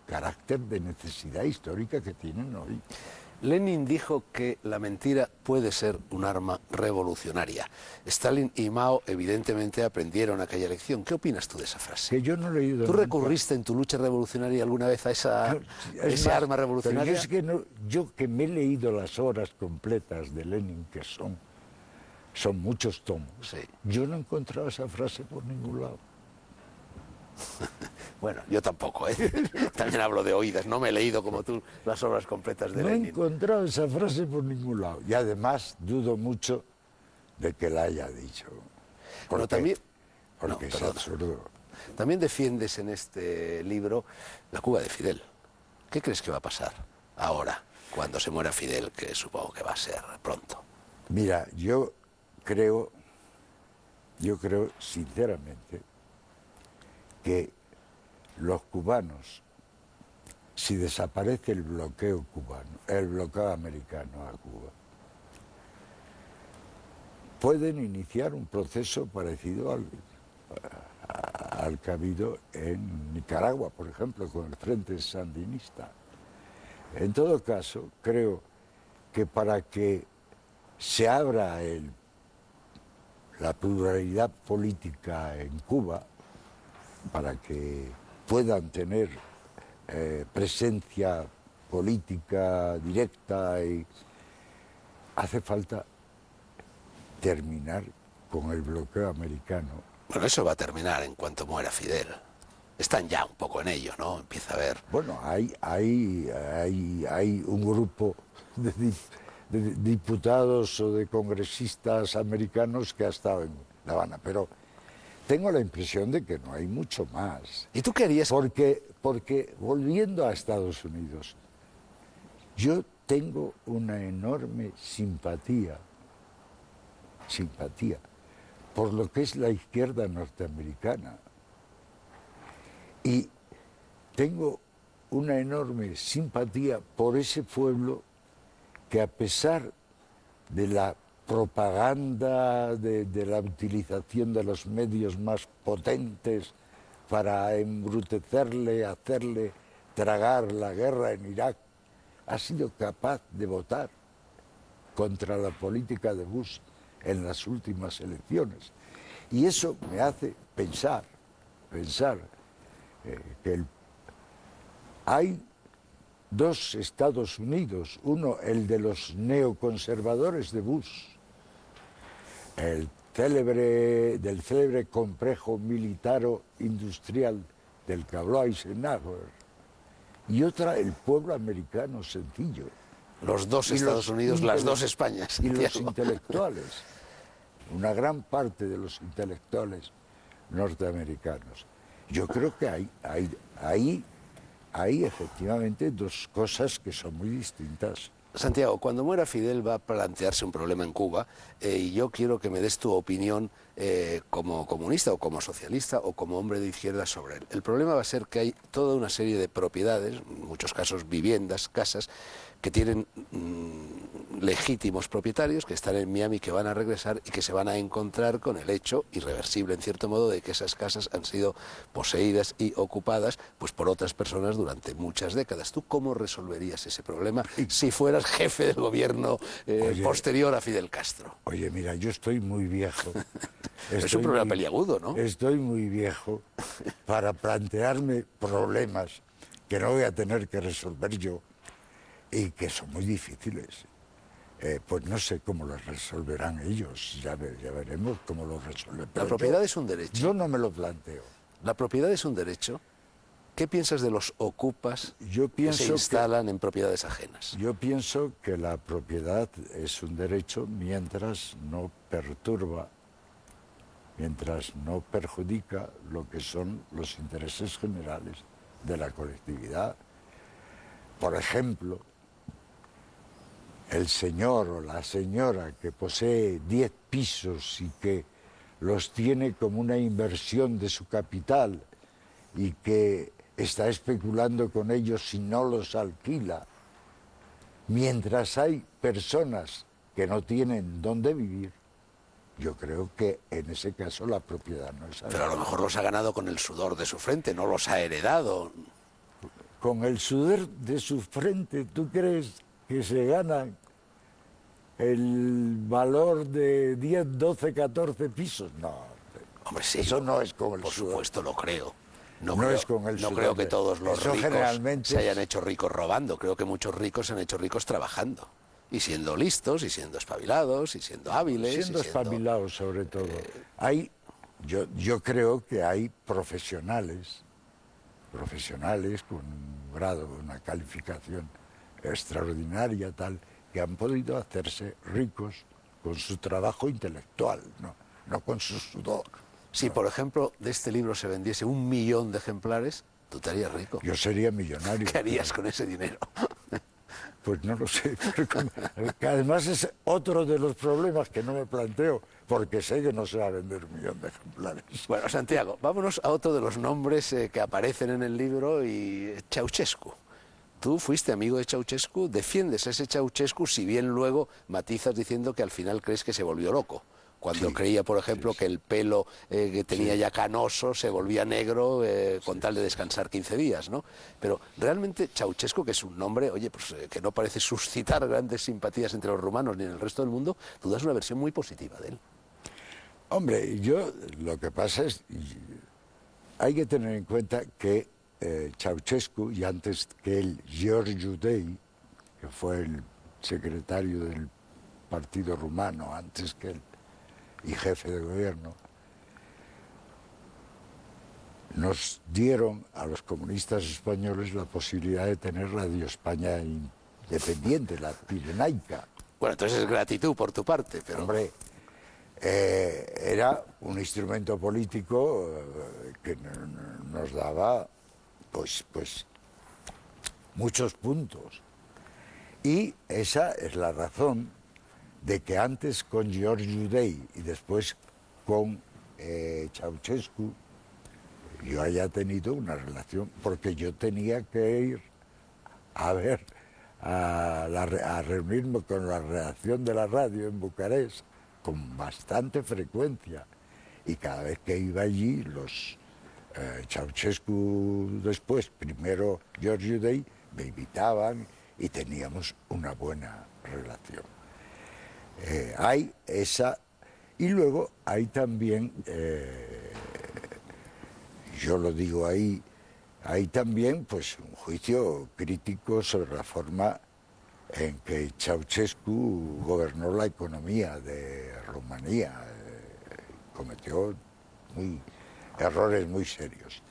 carácter de necesidad histórica que tienen hoy. Lenin dijo que la mentira puede ser un arma revolucionaria. Stalin y Mao evidentemente aprendieron aquella lección. ¿Qué opinas tú de esa frase? Que yo no he leído ¿Tú nunca. recurriste en tu lucha revolucionaria alguna vez a ese arma revolucionaria? Pero yo es que no, yo que me he leído las obras completas de Lenin, que son muchos tomos, Sí. yo no he encontrado esa frase por ningún lado. Bueno, yo tampoco, ¿eh? También hablo de oídas, no me he leído como tú las obras completas de No he Lenin. encontrado esa frase por ningún lado. Y además dudo mucho de que la haya dicho. Pero también, Porque es perdona. absurdo. También defiendes en este libro la Cuba de Fidel. ¿Qué crees que va a pasar ahora, cuando se muera Fidel, que supongo que va a ser pronto? Mira, yo creo sinceramente que los cubanos, si desaparece el bloqueo cubano, el bloqueo americano a Cuba, pueden iniciar un proceso parecido al que ha habido en Nicaragua, por ejemplo, con el Frente Sandinista. En todo caso, creo que para que se abra la pluralidad política en Cuba, para que puedan tener presencia política directa, y hace falta terminar con el bloqueo americano. Bueno, eso va a terminar en cuanto muera Fidel. Están ya un poco en ello, ¿no? Empieza a haber... Bueno, hay un grupo de diputados o de congresistas americanos que ha estado en La Habana, pero tengo la impresión de que no hay mucho más. ¿Y tú querías...? Porque volviendo a Estados Unidos, yo tengo una enorme simpatía por lo que es la izquierda norteamericana. Y tengo una enorme simpatía por ese pueblo que, a pesar de la propaganda, de la utilización de los medios más potentes para embrutecerle, hacerle tragar la guerra en Irak, ha sido capaz de votar contra la política de Bush en las últimas elecciones. Y eso me hace pensar que hay dos Estados Unidos, uno el de los neoconservadores de Bush, del célebre complejo militar-industrial del que habló Eisenhower, y otra el pueblo americano sencillo. Los dos Estados Unidos, las dos Españas. Y los intelectuales, una gran parte de los intelectuales norteamericanos. Yo creo que hay efectivamente dos cosas que son muy distintas. Santiago, cuando muera Fidel va a plantearse un problema en Cuba y yo quiero que me des tu opinión como comunista o como socialista o como hombre de izquierda sobre él. El problema va a ser que hay toda una serie de propiedades, en muchos casos viviendas, casas, que tienen legítimos propietarios que están en Miami, que van a regresar y que se van a encontrar con el hecho irreversible, en cierto modo, de que esas casas han sido poseídas y ocupadas pues por otras personas durante muchas décadas. ¿Tú cómo resolverías ese problema si fueras jefe del gobierno posterior a Fidel Castro? Oye, mira, yo estoy muy viejo. Es un problema peliagudo, ¿no? Estoy muy viejo para plantearme problemas que no voy a tener que resolver yo y que son muy difíciles. Pues no sé cómo los resolverán ellos, ya veremos cómo los resuelven. La propiedad es un derecho. Yo no me lo planteo. La propiedad es un derecho. ¿Qué piensas de los ocupas que se instalan en propiedades ajenas? Yo pienso que la propiedad es un derecho mientras no perturba, mientras no perjudica lo que son los intereses generales de la colectividad. Por ejemplo, el señor o la señora que posee 10 pisos y que los tiene como una inversión de su capital y que está especulando con ellos si no los alquila, mientras hay personas que no tienen dónde vivir, yo creo que en ese caso la propiedad no es Pero a lo mejor los ha ganado con el sudor de su frente, no los ha heredado. Con el sudor de su frente, ¿tú crees que se gana el valor de 10, 12, 14 pisos? No. Hombre, sí, eso no es con el por sudor. supuesto lo creo. No creo, es con el no sudor creo que de- todos los eso ricos generalmente se hayan es- hecho ricos robando. Creo que muchos ricos se han hecho ricos trabajando. Y siendo listos, y siendo espabilados, y siendo hábiles. Siendo espabilados sobre todo. Yo creo que hay profesionales con un grado, una calificación extraordinaria tal, que han podido hacerse ricos con su trabajo intelectual, no con su sudor. Si, por ejemplo, de este libro se vendiese 1 millón de ejemplares, tú te harías rico. Yo sería millonario. ¿Qué harías con ese dinero? Pues no lo sé, que además es otro de los problemas que no me planteo, porque sé que no se va a vender 1 millón de ejemplares. Bueno, Santiago, vámonos a otro de los nombres que aparecen en el libro, y Ceausescu. Tú fuiste amigo de Ceausescu, defiendes a ese Ceausescu, si bien luego matizas diciendo que al final crees que se volvió loco. Cuando Sí, creía, por ejemplo, que el pelo que tenía ya canoso se volvía negro con tal de descansar 15 días, ¿no? Pero realmente Ceausescu, que es un nombre, oye, pues que no parece suscitar grandes simpatías entre los rumanos ni en el resto del mundo, tú das una versión muy positiva de él. Hombre, lo que pasa es, hay que tener en cuenta que Ceausescu, y antes que él, Georgiu Dei, que fue el secretario del partido rumano antes que él, y jefe de gobierno, nos dieron a los comunistas españoles la posibilidad de tener Radio España independiente, la pirenaica. Bueno, entonces es gratitud por tu parte, pero... Hombre, era un instrumento político que nos daba pues muchos puntos. Y esa es la razón de que antes con Georgiu Dei y después con Ceausescu yo haya tenido una relación, porque yo tenía que ir a ver, a reunirme con la redacción de la radio en Bucarest con bastante frecuencia, y cada vez que iba allí los Ceausescu después, primero Georgiu Dei, me invitaban y teníamos una buena relación. Hay esa, y luego hay también, yo lo digo ahí, hay también pues un juicio crítico sobre la forma en que Ceausescu gobernó la economía de Rumanía. Cometió errores muy serios.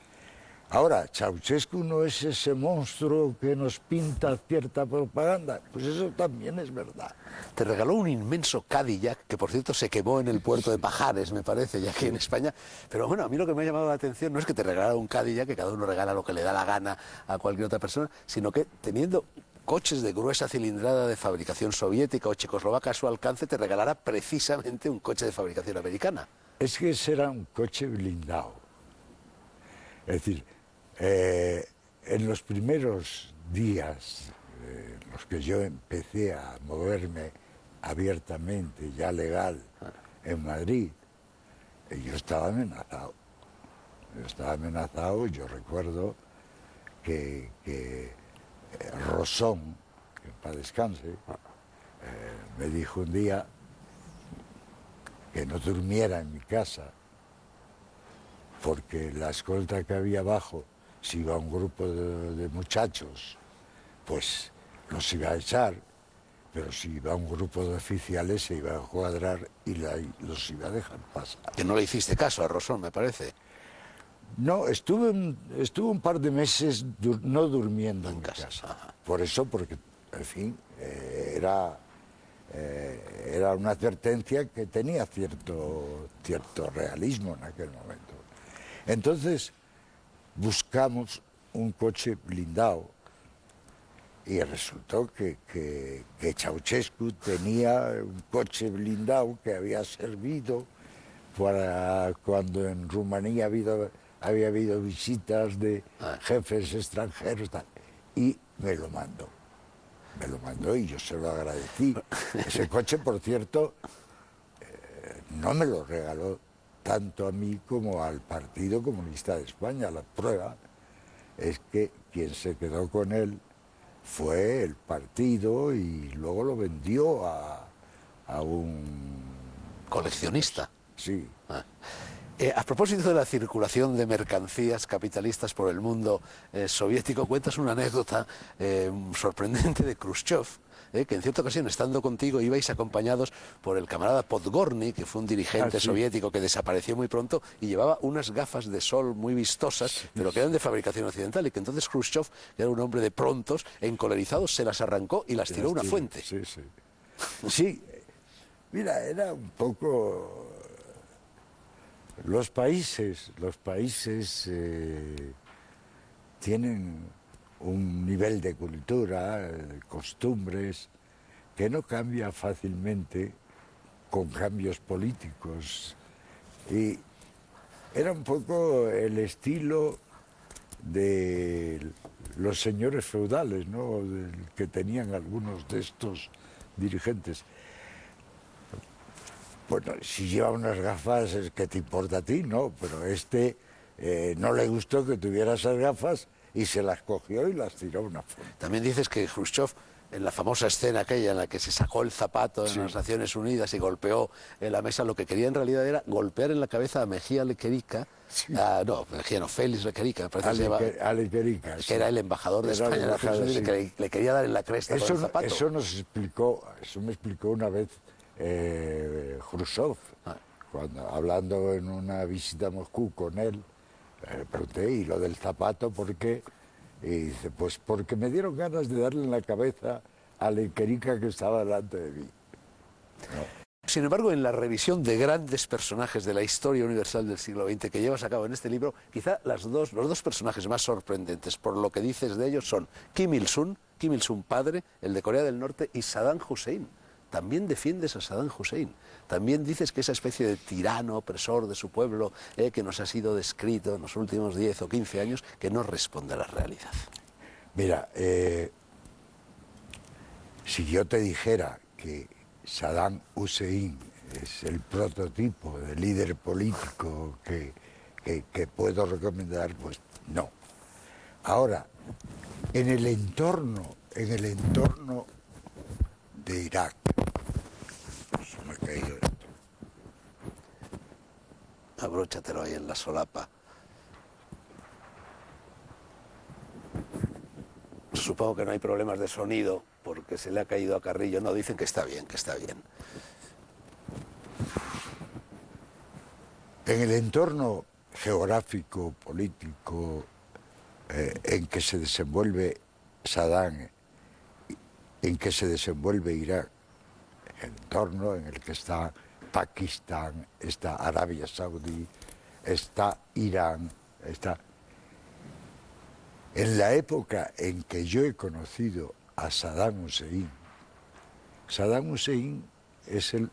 Ahora, Ceausescu no es ese monstruo que nos pinta cierta propaganda, pues eso también es verdad. Te regaló un inmenso Cadillac, que por cierto se quemó en el puerto de Pajares, me parece, ya aquí en España. Pero bueno, a mí lo que me ha llamado la atención no es que te regalara un Cadillac, que cada uno regala lo que le da la gana a cualquier otra persona, sino que teniendo coches de gruesa cilindrada de fabricación soviética o checoslovaca a su alcance, te regalara precisamente un coche de fabricación americana. Es que ese era un coche blindado. Es decir, en los primeros días en los que yo empecé a moverme abiertamente, ya legal, en Madrid, yo estaba amenazado. Yo recuerdo que Rosón, que en paz descanse, me dijo un día que no durmiera en mi casa, porque la escolta que había abajo, si iba un grupo de muchachos, pues los iba a echar, pero si iba un grupo de oficiales se iba a cuadrar y los iba a dejar pasar. Que no le hiciste caso a Rosón, me parece. No, estuve un par de meses no durmiendo en casa. Por eso, porque, en fin, era una advertencia que tenía cierto realismo en aquel momento. Entonces, buscamos un coche blindado y resultó que Ceausescu tenía un coche blindado que había servido para cuando en Rumanía había habido visitas de jefes extranjeros, tal, y me lo mandó y yo se lo agradecí. Ese coche, por cierto, no me lo regaló tanto a mí como al Partido Comunista de España. La prueba es que quien se quedó con él fue el partido y luego lo vendió a un... Coleccionista. Sí. A propósito de la circulación de mercancías capitalistas por el mundo soviético, cuentas una anécdota sorprendente de Khrushchev, que en cierta ocasión, estando contigo, ibais acompañados por el camarada Podgorny, que fue un dirigente soviético que desapareció muy pronto y llevaba unas gafas de sol muy vistosas, pero que eran de fabricación occidental, y que entonces Khrushchev, que era un hombre de prontos, encolerizado, se las arrancó y las tiró a una fuente. Sí, sí. Sí, mira, era un poco... Los países tienen un nivel de cultura, de costumbres, que no cambia fácilmente con cambios políticos. Y era un poco el estilo de los señores feudales, ¿no?, que tenían algunos de estos dirigentes. Bueno, si lleva unas gafas, ¿qué te importa a ti? No, pero no le gustó que tuviera esas gafas y se las cogió y las tiró a una fuente. También dices que Khrushchev, en la famosa escena aquella en la que se sacó el zapato en las Naciones Unidas y golpeó en la mesa, lo que quería en realidad era golpear en la cabeza a Mejía Lequerica, Félix Lequerica, me parece que se llama, Lequerica, que era el embajador de España, le quería dar en la cresta con el zapato. Eso me explicó una vez Khrushchev, hablando en una visita a Moscú con él. Le pregunté, ¿y lo del zapato por qué? Y dice, pues porque me dieron ganas de darle en la cabeza a Lequerica que estaba delante de mí. No. Sin embargo, en la revisión de grandes personajes de la historia universal del siglo XX que llevas a cabo en este libro, quizá los dos personajes más sorprendentes por lo que dices de ellos son Kim Il-sung padre, el de Corea del Norte, y Saddam Hussein. También defiendes a Saddam Hussein. También dices que esa especie de tirano opresor de su pueblo que nos ha sido descrito en los últimos 10 o 15 años, que no responde a la realidad. Mira, si yo te dijera que Saddam Hussein es el prototipo de líder político que puedo recomendar, pues no. Ahora, en el entorno de Irak, se me ha caído esto. Abróchatelo ahí en la solapa. Supongo que no hay problemas de sonido porque se le ha caído a Carrillo. No, dicen que está bien, que está bien. En el entorno geográfico, político, en que se desenvuelve Saddam, en que se desenvuelve Irak, el entorno en el que está Pakistán, está Arabia Saudí, está Irán, está... En la época en que yo he conocido a Saddam Hussein es el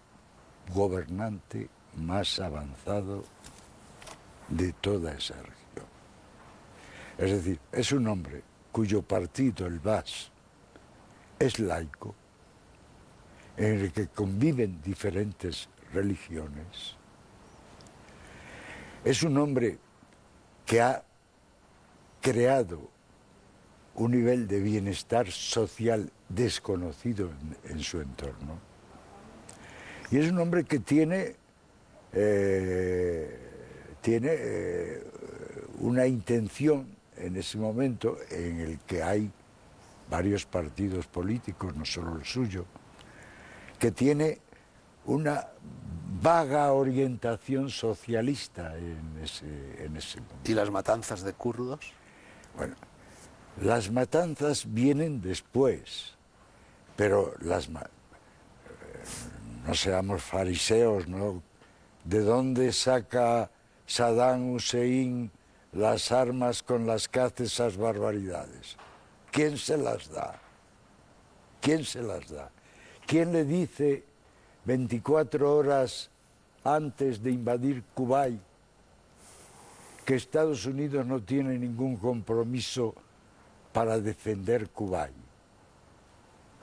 gobernante más avanzado de toda esa región. Es decir, es un hombre cuyo partido, el Baas, es laico, en el que conviven diferentes religiones. Es un hombre que ha creado un nivel de bienestar social desconocido en su entorno. Y es un hombre que tiene una intención en ese momento en el que hay varios partidos políticos, no solo el suyo, que tiene una vaga orientación socialista en ese momento. ¿Y las matanzas de kurdos? Bueno, las matanzas vienen después, pero no seamos fariseos, ¿no? ¿De dónde saca Saddam Hussein las armas con las que hace esas barbaridades? ¿Quién se las da? ¿Quién se las da? ¿Quién le dice 24 horas antes de invadir Kuwait que Estados Unidos no tiene ningún compromiso para defender Kuwait?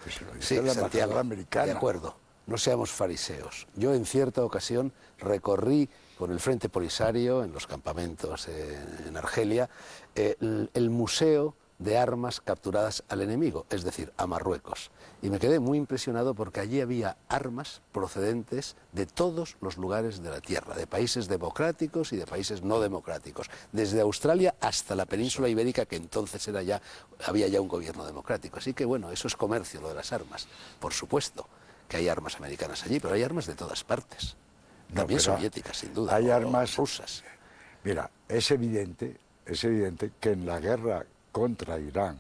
Pues lo dice Sí, la Santiago, embajada americana. de acuerdo. no seamos fariseos. Yo en cierta ocasión recorrí con el Frente Polisario en los campamentos en Argelia el museo de armas capturadas al enemigo, es decir, a Marruecos. Y me quedé muy impresionado porque allí había armas procedentes de todos los lugares de la tierra, de países democráticos y de países no democráticos, desde Australia hasta la península ibérica, que entonces había ya un gobierno democrático. Así que bueno, eso es comercio, lo de las armas. Por supuesto que hay armas americanas allí, pero hay armas de todas partes. También soviéticas, sin duda. Hay armas rusas. Mira, es evidente que en la guerra contra Irán,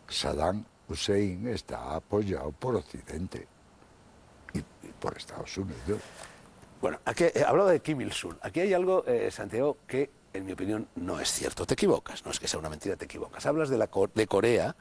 Saddam Hussein está apoyado por Occidente y por Estados Unidos. Bueno, aquí hablaba de Kim Il-sung. Aquí hay algo, Santiago, que en mi opinión no es cierto. Te equivocas, no es que sea una mentira, te equivocas. Hablas de Corea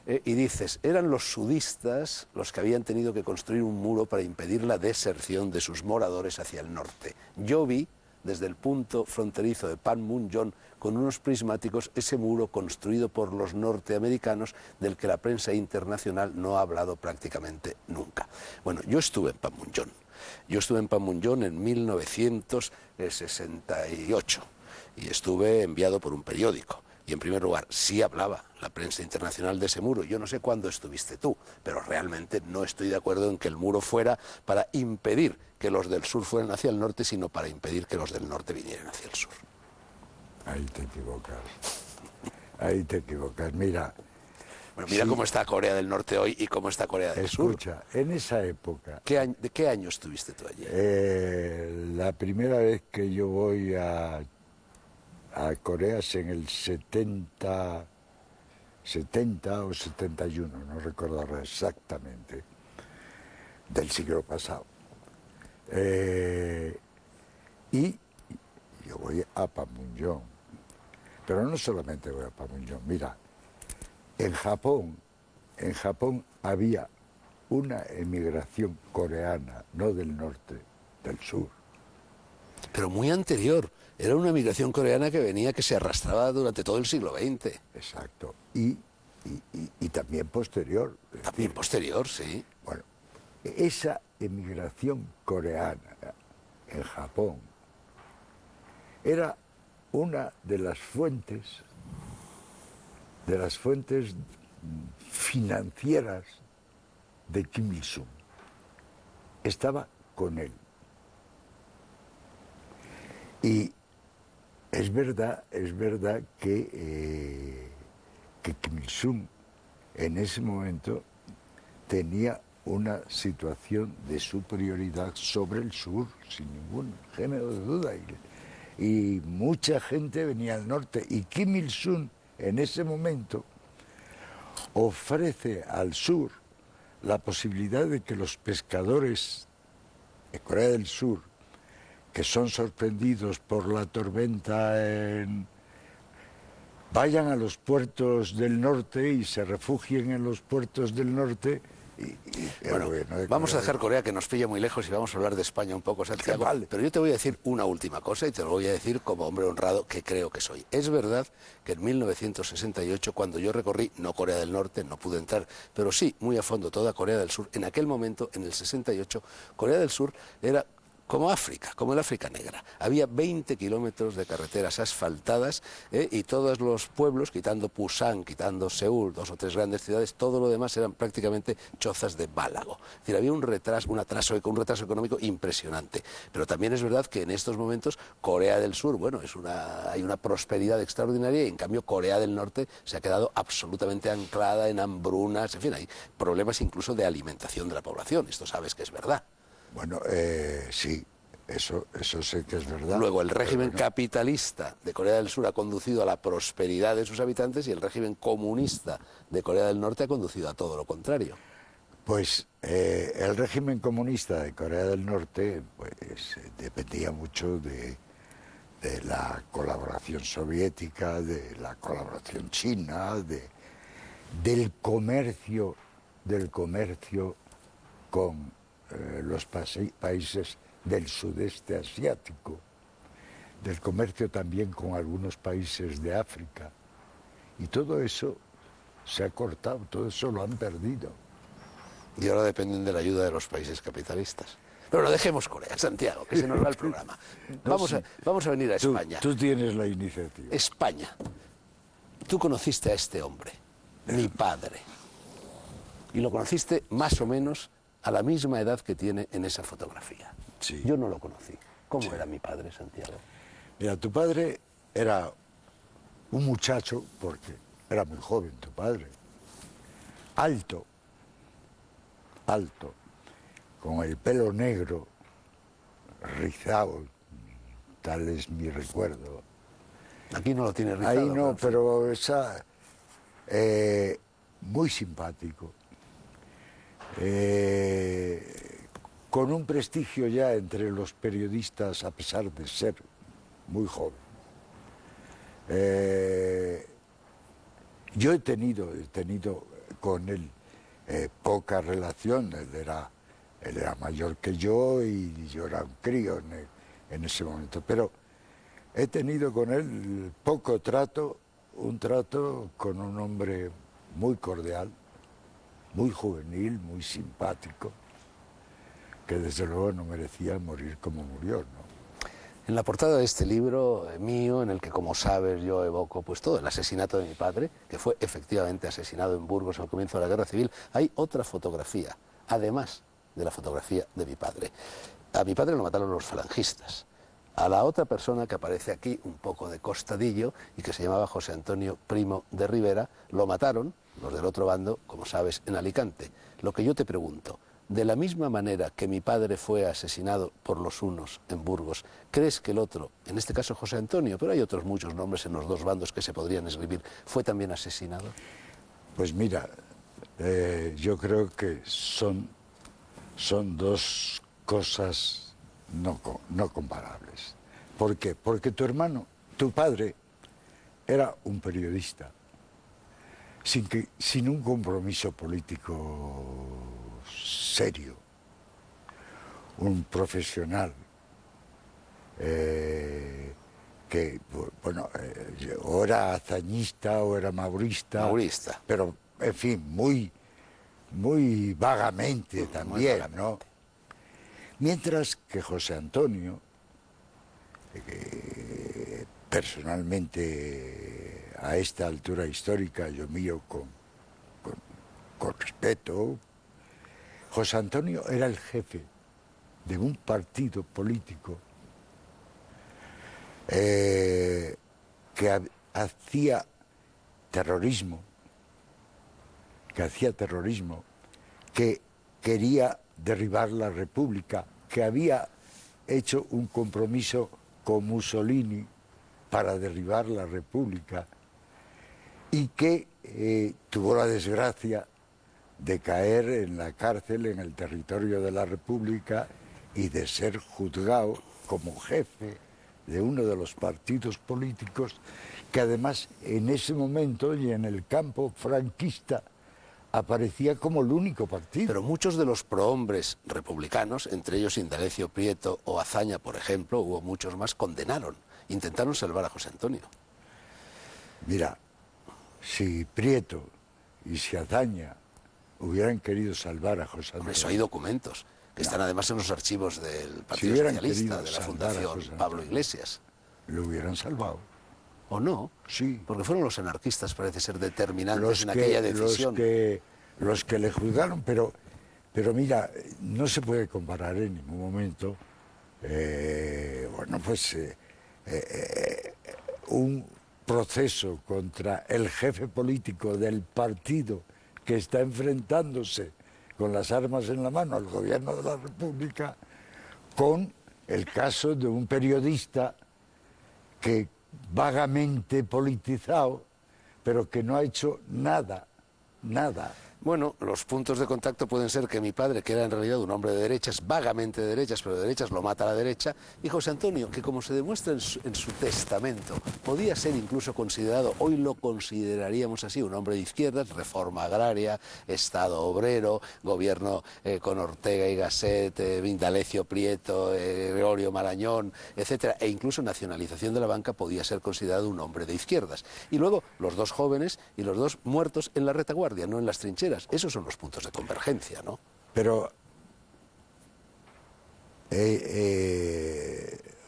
y dices, eran los sudistas los que habían tenido que construir un muro para impedir la deserción de sus moradores hacia el norte. Yo vi desde el punto fronterizo de Panmunjom con unos prismáticos ese muro construido por los norteamericanos del que la prensa internacional no ha hablado prácticamente nunca. Bueno, yo estuve en Panmunjom. Yo estuve en Panmunjom en 1968 y estuve enviado por un periódico. Y en primer lugar, sí hablaba la prensa internacional de ese muro. Yo no sé cuándo estuviste tú, pero realmente no estoy de acuerdo en que el muro fuera para impedir que los del sur fueran hacia el norte, sino para impedir que los del norte vinieran hacia el sur. Ahí te equivocas. Ahí te equivocas. Mira. Bueno, mira cómo está Corea del Norte hoy y cómo está Corea del Sur. Escucha, en esa época... ¿De qué año estuviste tú allí? La primera vez que yo voy a Corea es en el 70 o 71, no recuerdo ahora exactamente, del siglo pasado. Y yo voy a Panmunjom, pero no solamente voy a Panmunjom, mira, en Japón había una emigración coreana, no del norte, del sur. Pero muy anterior. Era una migración coreana que se arrastraba durante todo el siglo XX. Exacto. Y también posterior. También posterior, sí. Bueno, esa emigración coreana en Japón era una de las fuentes financieras de Kim Il-sung. Estaba con él. Y es verdad que Kim Il-sung en ese momento tenía una situación de superioridad sobre el sur, sin ningún género de duda. Y mucha gente venía al norte. Y Kim Il-sung en ese momento ofrece al sur la posibilidad de que los pescadores de Corea del Sur, que son sorprendidos por la tormenta, vayan a los puertos del norte y se refugien en los puertos del norte. Bueno, vamos a dejar Corea, que nos pilla muy lejos, y vamos a hablar de España un poco, Santiago. Vale. Pero yo te voy a decir una última cosa, y te lo voy a decir como hombre honrado que creo que soy. Es verdad que en 1968, cuando yo recorrí, no Corea del Norte, no pude entrar, pero sí muy a fondo toda Corea del Sur, en aquel momento, en el 68, Corea del Sur era como África, como el África negra. Había 20 kilómetros de carreteras asfaltadas y todos los pueblos, quitando Pusan, quitando Seúl, 2 o 3 grandes ciudades, todo lo demás eran prácticamente chozas de bálago. Es decir, había un retraso económico impresionante. Pero también es verdad que en estos momentos Corea del Sur, bueno, hay una prosperidad extraordinaria, y en cambio Corea del Norte se ha quedado absolutamente anclada en hambrunas, en fin, hay problemas incluso de alimentación de la población. Esto sabes que es verdad. Bueno, sí, eso sé que es verdad. Luego, el régimen capitalista de Corea del Sur ha conducido a la prosperidad de sus habitantes, y el régimen comunista de Corea del Norte ha conducido a todo lo contrario. Pues el régimen comunista de Corea del Norte pues dependía mucho de la colaboración soviética, de la colaboración china, del comercio con los países del sudeste asiático, del comercio también con algunos países de África. Y todo eso se ha cortado, todo eso lo han perdido. Y ahora dependen de la ayuda de los países capitalistas. Pero lo dejemos Corea, Santiago, que se nos va el programa. Vamos a venir a España. Tú tienes la iniciativa. España. Tú conociste a este hombre, mi padre. Y lo conociste más o menos a la misma edad que tiene en esa fotografía. Sí. Yo no lo conocí. ¿Cómo era mi padre, Santiago? Mira, tu padre era un muchacho, porque era muy joven tu padre, alto, con el pelo negro, rizado, tal es mi recuerdo. Aquí no lo tiene rizado. Ahí no, pero muy simpático, con un prestigio ya entre los periodistas a pesar de ser muy joven. Yo he tenido con él poca relación. Él era mayor que yo y yo era un crío en ese momento, pero he tenido con él poco trato, un trato con un hombre muy cordial, muy juvenil, muy simpático, que desde luego no merecía morir como murió, ¿no? En la portada de este libro mío, en el que, como sabes, yo evoco pues todo el asesinato de mi padre, que fue efectivamente asesinado en Burgos al comienzo de la Guerra Civil, hay otra fotografía, además de la fotografía de mi padre. A mi padre lo mataron los falangistas. A la otra persona que aparece aquí, un poco de costadillo, y que se llamaba José Antonio Primo de Rivera, lo mataron, los del otro bando, como sabes, en Alicante. Lo que yo te pregunto, de la misma manera que mi padre fue asesinado por los unos en Burgos, ¿crees que el otro, en este caso José Antonio, pero hay otros muchos nombres en los dos bandos que se podrían escribir, fue también asesinado? Pues mira, yo creo que son dos cosas no comparables. ¿Por qué? Porque tu padre, era un periodista, sin un compromiso político serio, un profesional que, bueno, o era hazañista o era maurista, pero, en fin, muy vagamente también, ¿no? Mientras que José Antonio, personalmente a esta altura histórica yo miro con respeto, José Antonio era el jefe de un partido político que hacía terrorismo, que quería derribar la República, que había hecho un compromiso con Mussolini para derribar la República y que tuvo la desgracia de caer en la cárcel en el territorio de la República y de ser juzgado como jefe de uno de los partidos políticos que además en ese momento y en el campo franquista aparecía como el único partido. Pero muchos de los prohombres republicanos, entre ellos Indalecio Prieto o Azaña, por ejemplo, hubo muchos más, condenaron, intentaron salvar a José Antonio. Mira, si Prieto y si Azaña hubieran querido salvar a José Antonio... Por eso hay documentos, que están además en los archivos del Partido Si hubieran Socialista, de la querido Fundación salvar a Pablo Iglesias. Lo hubieran salvado. ¿O no? Sí. Porque fueron los anarquistas, parece ser, determinantes en aquella decisión. Los que le juzgaron, pero mira, no se puede comparar en ningún momento, un proceso contra el jefe político del partido que está enfrentándose con las armas en la mano al gobierno de la República, con el caso de un periodista que vagamente politizado, pero que no ha hecho nada. Bueno, los puntos de contacto pueden ser que mi padre, que era en realidad un hombre de derechas, vagamente de derechas, pero de derechas lo mata a la derecha, y José Antonio, que como se demuestra en su testamento, podía ser incluso considerado, hoy lo consideraríamos así, un hombre de izquierdas, reforma agraria, Estado obrero, gobierno con Ortega y Gasset, Indalecio Prieto, Gregorio Marañón, etcétera, e incluso nacionalización de la banca, podía ser considerado un hombre de izquierdas. Y luego los dos jóvenes y los dos muertos en la retaguardia, no en las trincheras. quieras. Esos son los puntos de convergencia, ¿no? Pero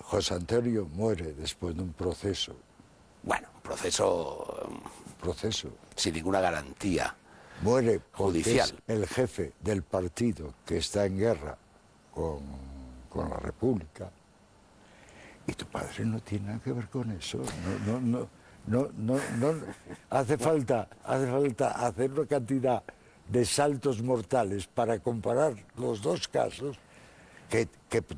José Antonio muere después de un proceso. Bueno, un proceso sin ninguna garantía Muere porque judicial. es el jefe del partido que está en guerra con la República. Y tu padre no tiene nada que ver con eso. No. Hace falta hacer una cantidad de saltos mortales para comparar los dos casos que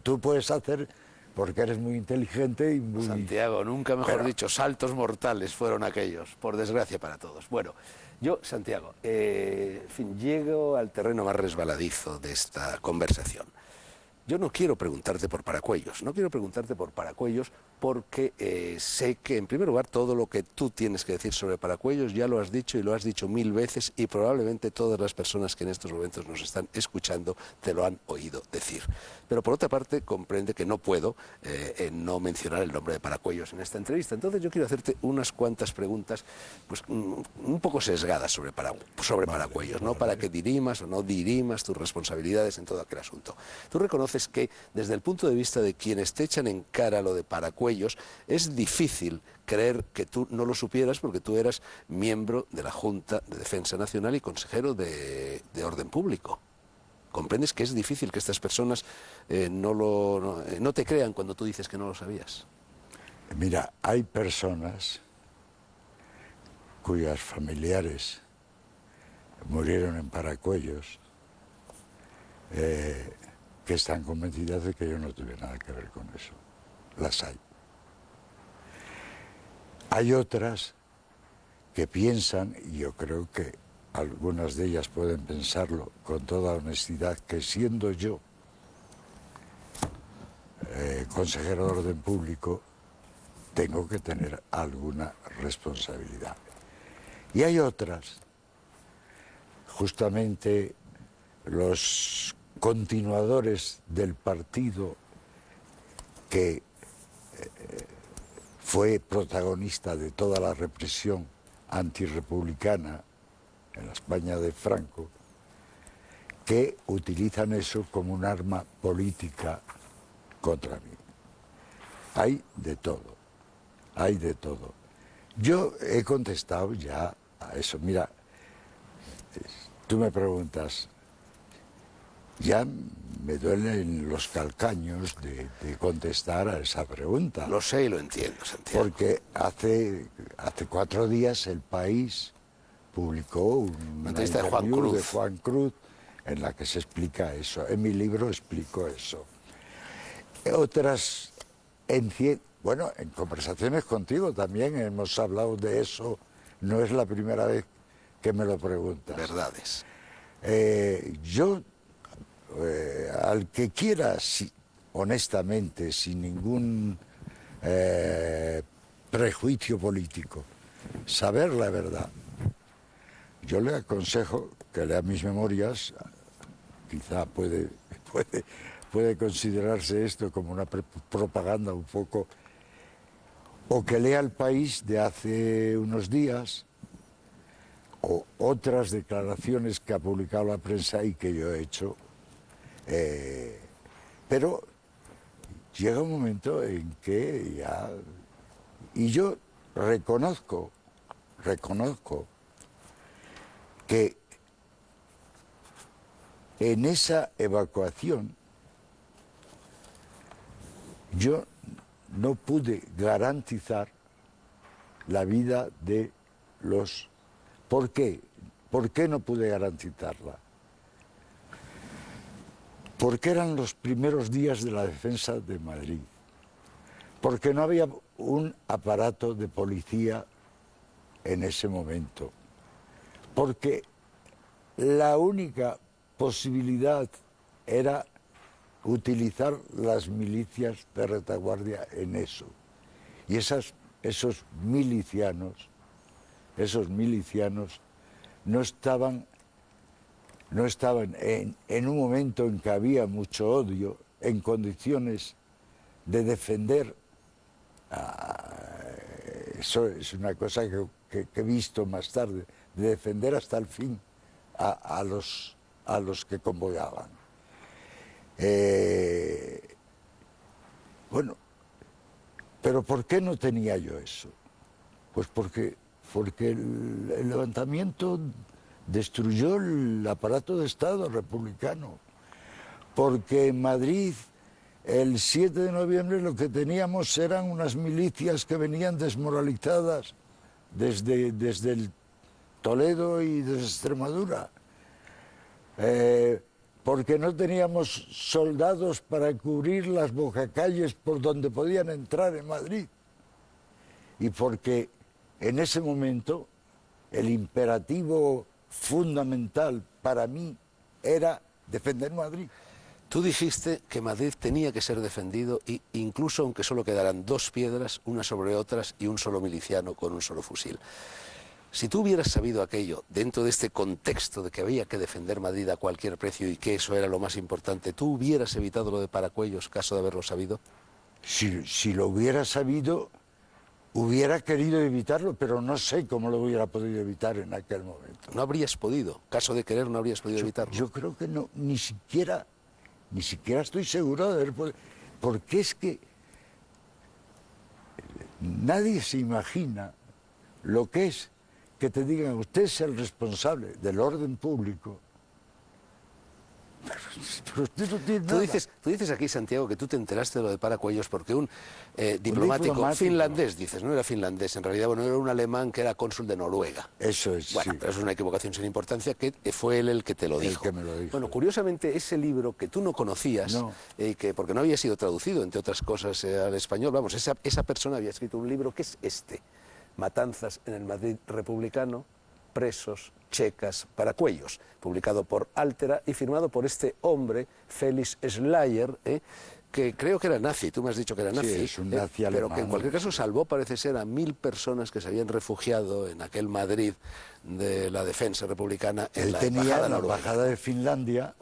tú puedes hacer porque eres muy inteligente y muy... Santiago, nunca mejor dicho, saltos mortales fueron aquellos, por desgracia para todos. Bueno, yo, Santiago, en fin, llego al terreno más resbaladizo de esta conversación. Yo no quiero preguntarte por Paracuellos, porque sé que, en primer lugar, todo lo que tú tienes que decir sobre Paracuellos ya lo has dicho y lo has dicho 1000 veces y probablemente todas las personas que en estos momentos nos están escuchando te lo han oído decir. Pero por otra parte, comprende que no puedo no mencionar el nombre de Paracuellos en esta entrevista. Entonces yo quiero hacerte unas cuantas preguntas pues, un poco sesgadas sobre Paracuellos, ¿no? Para que dirimas o no dirimas tus responsabilidades en todo aquel asunto. Tú reconoces que desde el punto de vista de quienes te echan en cara lo de Paracuellos, es difícil creer que tú no lo supieras porque tú eras miembro de la Junta de Defensa Nacional y consejero de Orden Público. ¿Comprendes que es difícil que estas personas no te crean cuando tú dices que no lo sabías? Mira, hay personas cuyos familiares murieron en Paracuellos que están convencidas de que yo no tuve nada que ver con eso. Las hay. Hay otras que piensan, y yo creo que algunas de ellas pueden pensarlo con toda honestidad, que siendo yo consejero de Orden Público, tengo que tener alguna responsabilidad. Y hay otras, justamente los continuadores del partido que fue protagonista de toda la represión antirrepublicana en la España de Franco, que utilizan eso como un arma política contra mí. Hay de todo, hay de todo. Yo he contestado ya a eso. Mira, tú me preguntas, ya me duelen los calcaños de contestar a esa pregunta. Lo sé y lo entiendo, Santiago. Porque hace 4 días El País publicó una entrevista de Juan Cruz en la que se explica eso. En mi libro explico eso. Otras, en conversaciones contigo también hemos hablado de eso. No es la primera vez que me lo preguntas. Verdades. Al que quiera, honestamente, sin ningún prejuicio político, saber la verdad, yo le aconsejo que lea mis memorias. Quizá puede considerarse esto como una propaganda un poco, o que lea El País de hace unos días, o otras declaraciones que ha publicado la prensa y que yo he hecho. Pero llega un momento en que ya... Y yo reconozco que en esa evacuación yo no pude garantizar la vida de los... ¿Por qué? ¿Por qué no pude garantizarla? Porque eran los primeros días de la defensa de Madrid. Porque no había un aparato de policía en ese momento. Porque la única posibilidad era utilizar las milicias de retaguardia en eso. Y esos milicianos no estaban en un momento en que había mucho odio, en condiciones de defender. Eso es una cosa que he visto más tarde, de defender hasta el fin a los que convoyaban. Bueno, pero ¿por qué no tenía yo eso? Pues porque el levantamiento destruyó el aparato de Estado republicano, porque en Madrid el 7 de noviembre lo que teníamos eran unas milicias que venían desmoralizadas desde el Toledo y desde Extremadura, porque no teníamos soldados para cubrir las bocacalles por donde podían entrar en Madrid, y porque en ese momento el imperativo fundamental para mí era defender Madrid. Tú dijiste que Madrid tenía que ser defendido, y incluso aunque solo quedaran dos piedras, unas sobre otras, y un solo miliciano con un solo fusil. Si tú hubieras sabido aquello dentro de este contexto de que había que defender Madrid a cualquier precio y que eso era lo más importante, ¿tú hubieras evitado lo de Paracuellos, caso de haberlo sabido? Si lo hubiera sabido, hubiera querido evitarlo, pero no sé cómo lo hubiera podido evitar en aquel momento. No habrías podido, caso de querer no habrías podido evitarlo. Yo creo que no, ni siquiera estoy seguro de haber podido, porque es que nadie se imagina lo que es que te digan: usted es el responsable del orden público. Pero usted no tiene nada. Tú dices aquí, Santiago, que tú te enteraste de lo de Paracuellos porque un diplomático finlandés, dices, no era finlandés, en realidad, bueno, era un alemán que era cónsul de Noruega. Eso es, bueno, sí. Pero es una equivocación sin importancia, que fue él el que te lo dijo. El que me lo dijo. Bueno, curiosamente, ese libro que tú no conocías, No. Que porque no había sido traducido, entre otras cosas, al español, vamos, esa persona había escrito un libro que es este: Matanzas en el Madrid republicano, presos, checas, Paracuellos, publicado por Altera y firmado por este hombre, Felix Schleyer, que creo que era nazi, tú me has dicho que era nazi, sí, es un nazi pero alemán. que en cualquier caso salvó, parece ser, a 1000 personas que se habían refugiado en aquel Madrid de la defensa republicana en Él la tenía embajada en la noruega. embajada de Finlandia.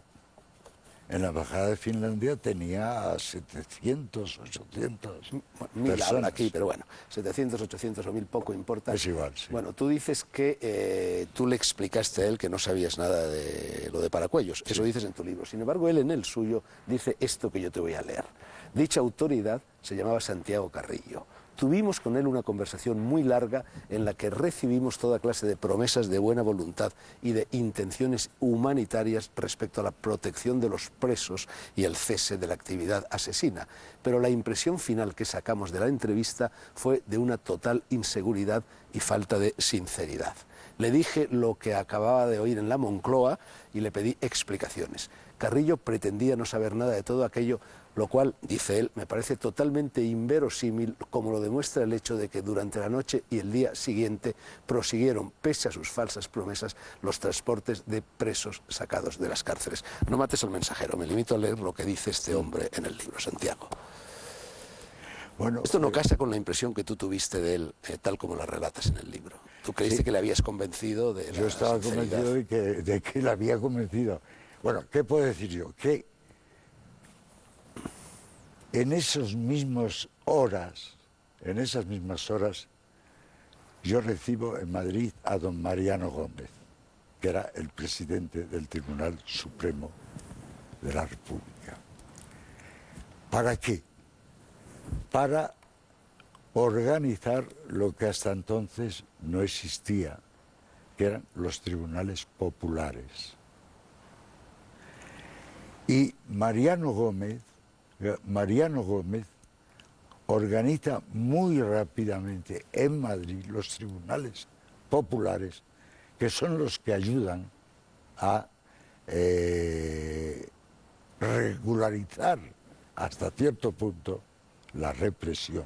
En la embajada de Finlandia tenía 700, 800 1000 habla personas. aquí, pero bueno, 700, 800 o 1000 poco importa. Es igual, sí. Bueno, tú dices que tú le explicaste a él que no sabías nada de lo de Paracuellos. Sí. Eso dices en tu libro. Sin embargo, él en el suyo dice esto que yo te voy a leer. Dicha autoridad se llamaba Santiago Carrillo. Tuvimos con él una conversación muy larga en la que recibimos toda clase de promesas de buena voluntad y de intenciones humanitarias respecto a la protección de los presos y el cese de la actividad asesina. Pero la impresión final que sacamos de la entrevista fue de una total inseguridad y falta de sinceridad. Le dije lo que acababa de oír en la Moncloa y le pedí explicaciones. Carrillo pretendía no saber nada de todo aquello, lo cual, dice él, me parece totalmente inverosímil, como lo demuestra el hecho de que durante la noche y el día siguiente prosiguieron, pese a sus falsas promesas, los transportes de presos sacados de las cárceles. No mates al mensajero, me limito a leer lo que dice este hombre en el libro, Santiago. Bueno, esto no casa con la impresión que tú tuviste de él, tal como la relatas en el libro. Tú creíste que le habías convencido de la Yo estaba sinceridad. convencido de que le había convencido. Bueno, ¿qué puedo decir yo? Que en esas mismas horas, yo recibo en Madrid a don Mariano Gómez, que era el presidente del Tribunal Supremo de la República. ¿Para qué? Para organizar lo que hasta entonces no existía, que eran los tribunales populares. Y Mariano Gómez organiza muy rápidamente en Madrid los tribunales populares, que son los que ayudan a regularizar hasta cierto punto la represión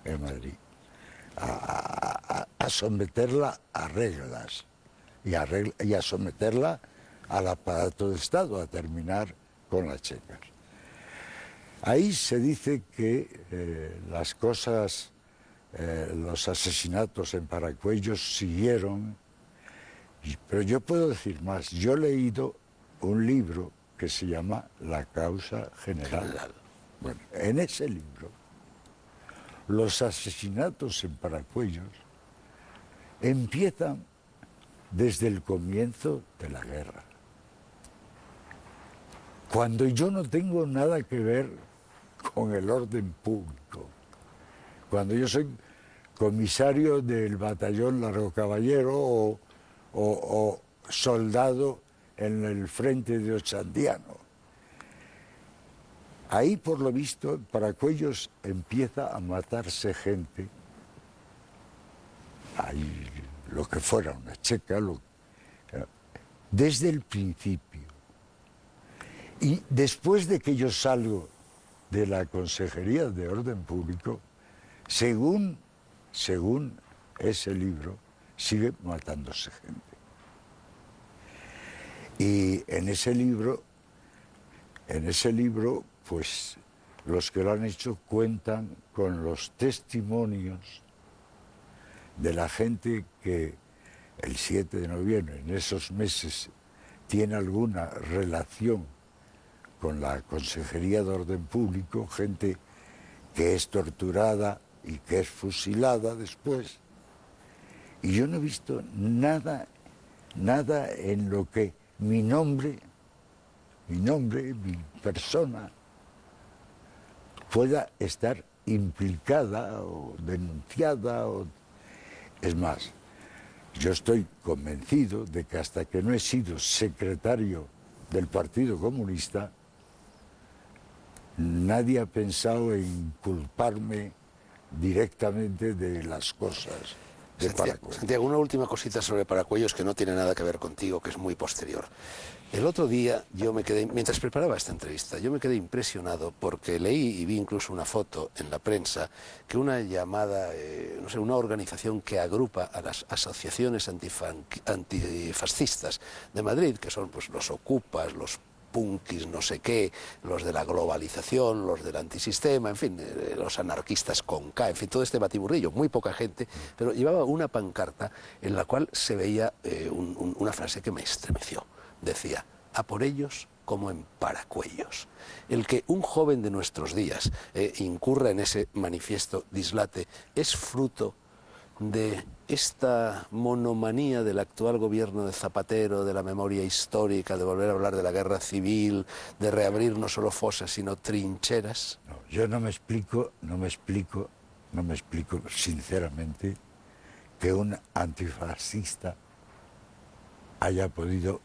en Madrid, a someterla a reglas y a someterla al aparato de Estado, a terminar con las checas. Ahí se dice que las cosas, los asesinatos en Paracuellos siguieron, pero yo puedo decir más. Yo he leído un libro que se llama La Causa General. Bueno, en ese libro, los asesinatos en Paracuellos empiezan desde el comienzo de la guerra. Cuando yo no tengo nada que ver con el orden público, cuando yo soy comisario del batallón Largo Caballero o soldado en el frente de Ochandiano. Ahí, por lo visto, en Paracuellos empieza a matarse gente. Ahí, lo que fuera, una checa, desde el principio. Y después de que yo salgo de la Consejería de Orden Público, según ese libro, sigue matándose gente. Y en ese libro, pues los que lo han hecho cuentan con los testimonios de la gente que el 7 de noviembre, en esos meses, tiene alguna relación con la Consejería de Orden Público, gente que es torturada y que es fusilada después. Y yo no he visto nada en lo que mi nombre, mi persona, pueda estar implicada o denunciada. Es más, yo estoy convencido de que hasta que no he sido secretario del Partido Comunista, nadie ha pensado en culparme directamente de las cosas de Paracuellos. Santiago, una última cosita sobre Paracuellos que no tiene nada que ver contigo, que es muy posterior. El otro día yo me quedé, mientras preparaba esta entrevista, yo me quedé impresionado porque leí y vi incluso una foto en la prensa que una llamada, no sé, una organización que agrupa a las asociaciones antifascistas de Madrid, que son pues los Ocupas, los punkis, no sé qué, los de la globalización, los del antisistema, en fin, los anarquistas con K, en fin, todo este batiburrillo, muy poca gente, pero llevaba una pancarta en la cual se veía una frase que me estremeció. Decía, a por ellos como en Paracuellos. El que un joven de nuestros días incurra en ese manifiesto dislate es fruto de esta monomanía del actual gobierno de Zapatero, de la memoria histórica, de volver a hablar de la guerra civil, de reabrir no solo fosas, sino trincheras. No, yo no me explico sinceramente que un antifascista haya podido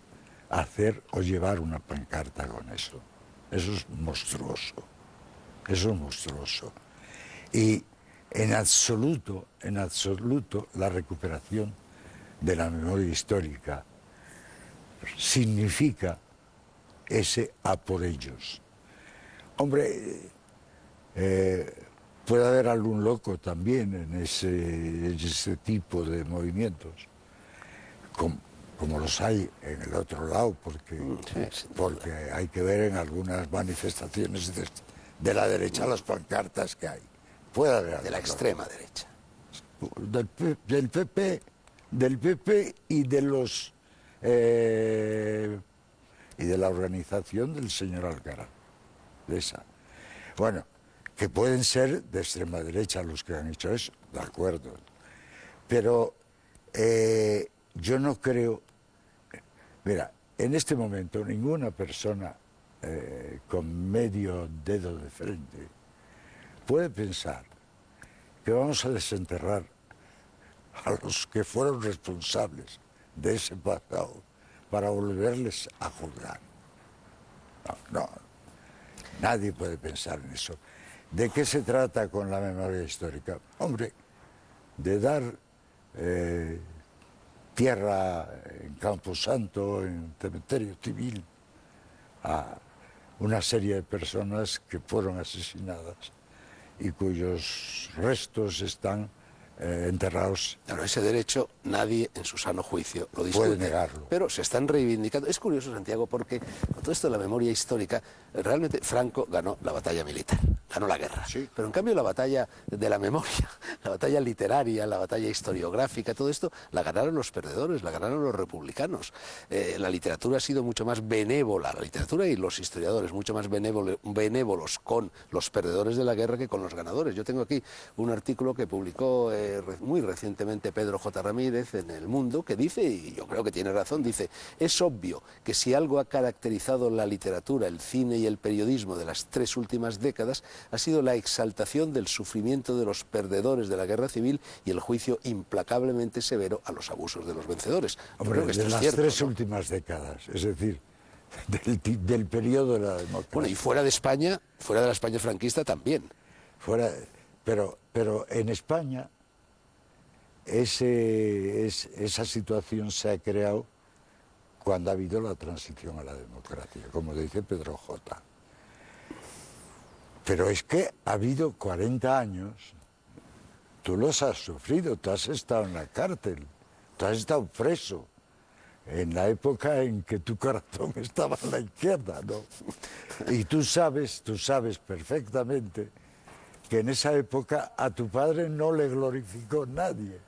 hacer o llevar una pancarta con eso. Eso es monstruoso. Eso es monstruoso. Y en absoluto, la recuperación de la memoria histórica significa ese a por ellos. Hombre, puede haber algún loco también en ese tipo de movimientos, como los hay en el otro lado, porque hay que ver en algunas manifestaciones de la derecha las pancartas que hay. Puede haber de la extrema derecha. Del PP y de los y de la organización del señor Alcaraz, de esa. Bueno, que pueden ser de extrema derecha los que han hecho eso, de acuerdo. Pero yo no creo. Mira, en este momento ninguna persona con medio dedo de frente puede pensar que vamos a desenterrar a los que fueron responsables de ese pasado para volverles a juzgar. No, nadie puede pensar en eso. ¿De qué se trata con la memoria histórica? Hombre, de dar tierra en Camposanto, en Cementerio Civil, a una serie de personas que fueron asesinadas y cuyos restos están enterrados. Claro, ese derecho nadie en su sano juicio lo discute. Puede negarlo. Pero se están reivindicando. Es curioso, Santiago, porque con todo esto de la memoria histórica, realmente Franco ganó la batalla militar, ganó la guerra. Sí. Pero en cambio la batalla de la memoria, la batalla literaria, la batalla historiográfica, todo esto, la ganaron los perdedores, la ganaron los republicanos. La literatura ha sido mucho más benévola, la literatura y los historiadores, mucho más benévolos con los perdedores de la guerra que con los ganadores. Yo tengo aquí un artículo que publicó muy recientemente Pedro J. Ramírez en El Mundo, que dice, y yo creo que tiene razón, dice: es obvio que si algo ha caracterizado la literatura, el cine y el periodismo de las 3 últimas décadas, ha sido la exaltación del sufrimiento de los perdedores de la guerra civil y el juicio implacablemente severo a los abusos de los vencedores. Hombre, creo que esto de las cierto, 3 ¿no? últimas décadas, es decir, del periodo de la democracia. Bueno, y fuera de España, fuera de la España franquista también. Pero en España esa situación se ha creado cuando ha habido la transición a la democracia, como dice Pedro J. Pero es que ha habido 40 años, tú los has sufrido, tú has estado en la cárcel, tú has estado preso, en la época en que tu corazón estaba a la izquierda, ¿no? Y tú sabes perfectamente que en esa época a tu padre no le glorificó nadie.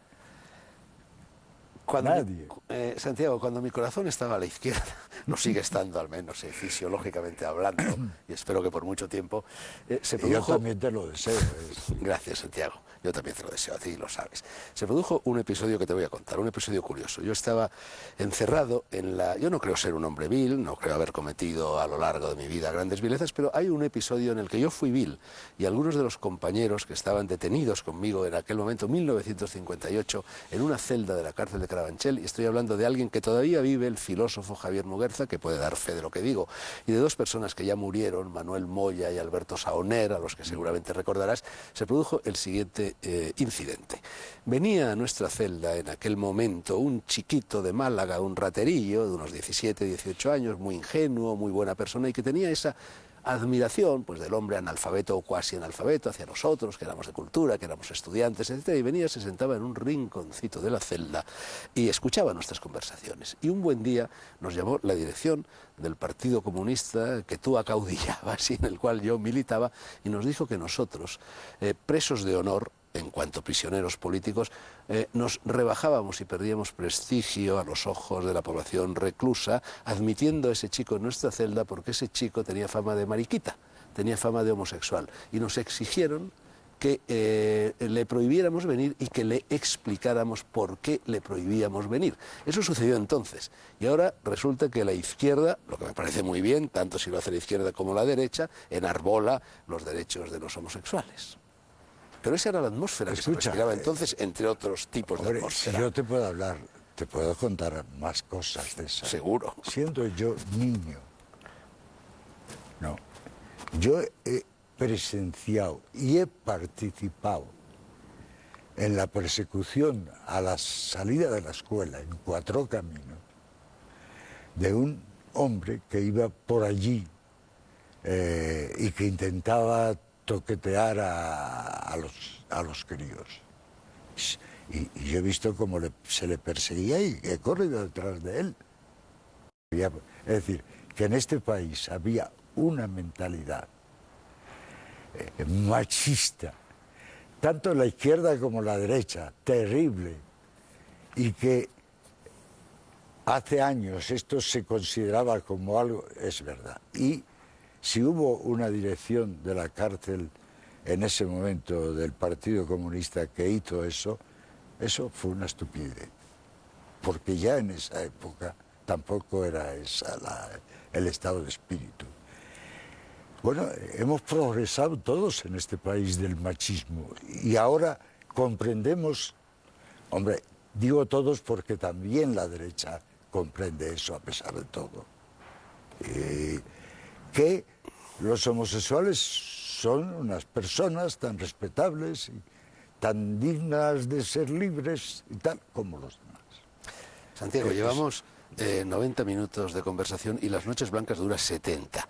Nadie. Santiago, cuando mi corazón estaba a la izquierda, no sigue estando al menos fisiológicamente hablando, y espero que por mucho tiempo, se produjo... Yo también te lo deseo. Gracias, Santiago. Yo también te lo deseo a ti, lo sabes. Se produjo un episodio que te voy a contar, un episodio curioso. Yo estaba encerrado en la... Yo no creo ser un hombre vil, no creo haber cometido a lo largo de mi vida grandes vilezas, pero hay un episodio en el que yo fui vil, y algunos de los compañeros que estaban detenidos conmigo en aquel momento, 1958, en una celda de la cárcel de Carabanchel, y estoy hablando de alguien que todavía vive, el filósofo Javier Muguerza, que puede dar fe de lo que digo, y de 2 personas que ya murieron, Manuel Moya y Alberto Saoner, a los que seguramente recordarás. Se produjo el siguiente incidente. Venía a nuestra celda en aquel momento un chiquito de Málaga, un raterillo de unos 17, 18 años, muy ingenuo, muy buena persona, y que tenía esa admiración pues del hombre analfabeto o cuasi analfabeto hacia nosotros, que éramos de cultura, que éramos estudiantes, etc. Y venía, se sentaba en un rinconcito de la celda y escuchaba nuestras conversaciones. Y un buen día nos llamó la dirección del Partido Comunista que tú acaudillabas y en el cual yo militaba, y nos dijo que nosotros, presos de honor, en cuanto prisioneros políticos, nos rebajábamos y perdíamos prestigio a los ojos de la población reclusa, admitiendo a ese chico en nuestra celda porque ese chico tenía fama de mariquita, tenía fama de homosexual, y nos exigieron que le prohibiéramos venir y que le explicáramos por qué le prohibíamos venir. Eso sucedió entonces, y ahora resulta que la izquierda, lo que me parece muy bien, tanto si lo hace la izquierda como la derecha, enarbola los derechos de los homosexuales. Pero esa era la atmósfera que se respiraba entonces, entre otros tipos de atmósfera. Si yo te puedo hablar, te puedo contar más cosas de esas. Seguro. Siendo yo niño, no, yo he presenciado y he participado en la persecución a la salida de la escuela, en Cuatro Caminos, de un hombre que iba por allí y que intentaba toquetear a los críos. Y yo he visto cómo se le perseguía y he corrido detrás de él. Es decir, que en este país había una mentalidad machista, tanto en la izquierda como en la derecha, terrible, y que hace años esto se consideraba como algo, es verdad. Y si hubo una dirección de la cárcel en ese momento del Partido Comunista que hizo eso, eso fue una estupidez, porque ya en esa época tampoco era el estado de espíritu. Bueno, hemos progresado todos en este país del machismo y ahora comprendemos, hombre, digo todos porque también la derecha comprende eso a pesar de todo, que los homosexuales son unas personas tan respetables y tan dignas de ser libres y tal como los demás. Santiago, llevamos 90 minutos de conversación y Las Noches Blancas dura 70.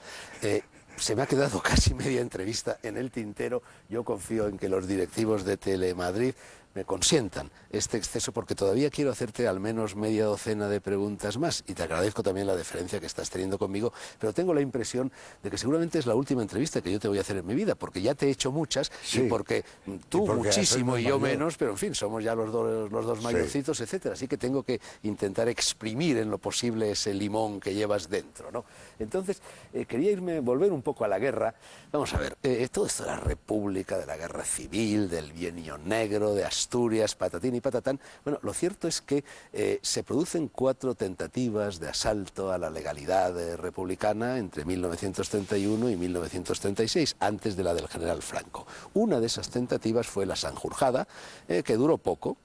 Se me ha quedado casi media entrevista en el tintero. Yo confío en que los directivos de Telemadrid me consientan este exceso, porque todavía quiero hacerte al menos media docena de preguntas más, y te agradezco también la deferencia que estás teniendo conmigo, pero tengo la impresión de que seguramente es la última entrevista que yo te voy a hacer en mi vida, porque ya te he hecho muchas, sí, y porque tú muchísimo y yo menos, pero en fin, somos ya los dos mayorcitos, sí, etcétera, así que tengo que intentar exprimir en lo posible ese limón que llevas dentro, ¿no? Entonces, quería volver un poco a la guerra. Vamos a ver, todo esto de la República, de la Guerra Civil, del Bienio Negro, de Asturias, Asturias, patatín y patatán. Bueno, lo cierto es que se producen 4 tentativas de asalto a la legalidad republicana entre 1931 y 1936, antes de la del general Franco. Una de esas tentativas fue la Sanjurjada, que duró poco.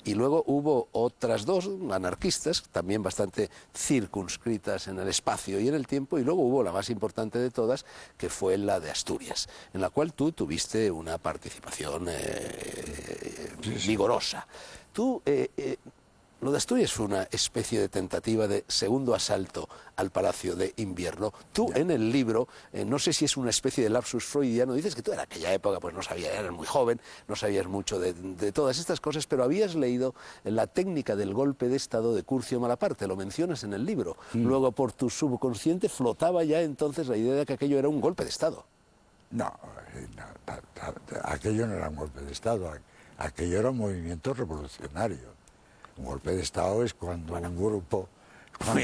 Y luego hubo otras 2 anarquistas, también bastante circunscritas en el espacio y en el tiempo, y luego hubo la más importante de todas, que fue la de Asturias, en la cual tú tuviste una participación vigorosa. Tú, lo de Asturias fue una especie de tentativa de segundo asalto al Palacio de Invierno. Tú en el libro, no sé si es una especie de lapsus freudiano, dices que tú en aquella época pues no sabías, eras muy joven, no sabías mucho de todas estas cosas, pero habías leído la técnica del golpe de Estado de Curcio Malaparte, lo mencionas en el libro. Luego por tu subconsciente flotaba ya entonces la idea de que aquello era un golpe de Estado. No, aquello no era un golpe de Estado, aquello era un movimiento revolucionario. Un golpe de Estado es cuando un grupo, con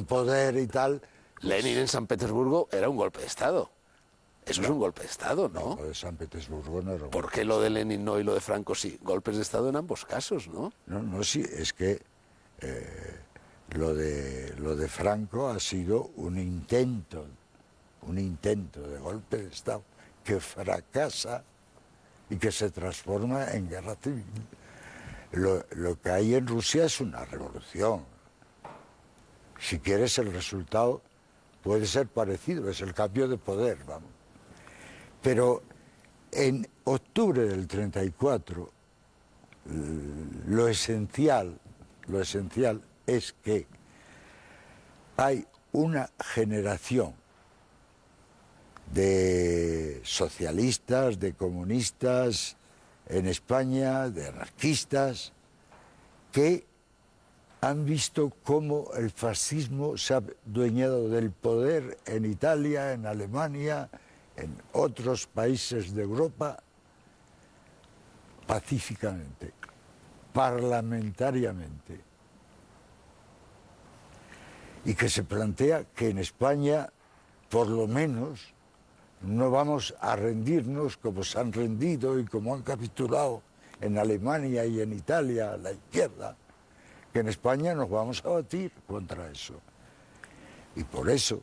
poder y tal... Pues, Lenin en San Petersburgo era un golpe de Estado. Eso no, es un golpe de Estado, ¿no? No, lo de San Petersburgo no era un ¿Por qué lo de Lenin no y lo de Franco sí? Golpes de Estado en ambos casos, ¿no? No, sí, es que lo de Franco ha sido un intento de golpe de Estado que fracasa y que se transforma en guerra civil. Lo que hay en Rusia es una revolución. Si quieres, el resultado puede ser parecido, es el cambio de poder, vamos. Pero en octubre del 34, lo esencial es que hay una generación de socialistas, de comunistas en España, de anarquistas, que han visto cómo el fascismo se ha adueñado del poder en Italia, en Alemania, en otros países de Europa, pacíficamente, parlamentariamente. Y que se plantea que en España, por lo menos, no vamos a rendirnos como se han rendido y como han capitulado en Alemania y en Italia la izquierda, que en España nos vamos a batir contra eso. Y por eso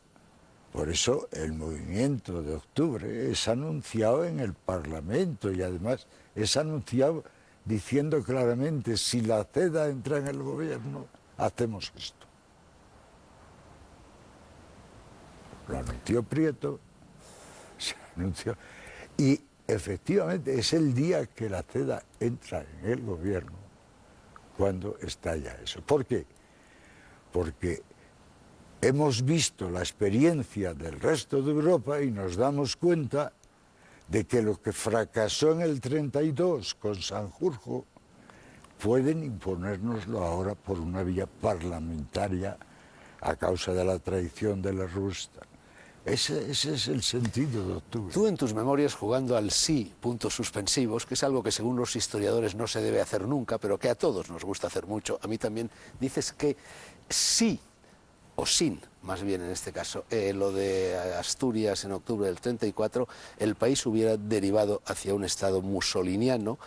el movimiento de octubre es anunciado en el Parlamento y además es anunciado diciendo claramente: si la CEDA entra en el gobierno, hacemos esto. Lo anunció Prieto. Se anunció, y efectivamente es el día que la CEDA entra en el gobierno cuando estalla eso. ¿Por qué? Porque hemos visto la experiencia del resto de Europa y nos damos cuenta de que lo que fracasó en el 32 con Sanjurjo pueden imponérnoslo ahora por una vía parlamentaria a causa de la traición de la Rússia. Ese es el sentido de octubre. Tú en tus memorias, jugando al sí, puntos suspensivos, que es algo que según los historiadores no se debe hacer nunca, pero que a todos nos gusta hacer mucho, a mí también, dices que sí, o sin, más bien en este caso, lo de Asturias en octubre del 34, el país hubiera derivado hacia un Estado musoliniano.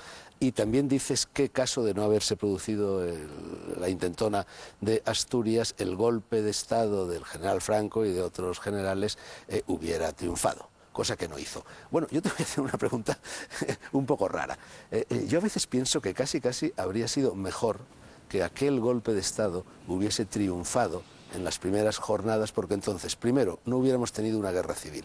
Y también dices que, caso de no haberse producido la intentona de Asturias, el golpe de Estado del general Franco y de otros generales hubiera triunfado, cosa que no hizo. Bueno, yo te voy a hacer una pregunta un poco rara. Yo a veces pienso que casi habría sido mejor que aquel golpe de Estado hubiese triunfado en las primeras jornadas, porque entonces, primero, no hubiéramos tenido una guerra civil.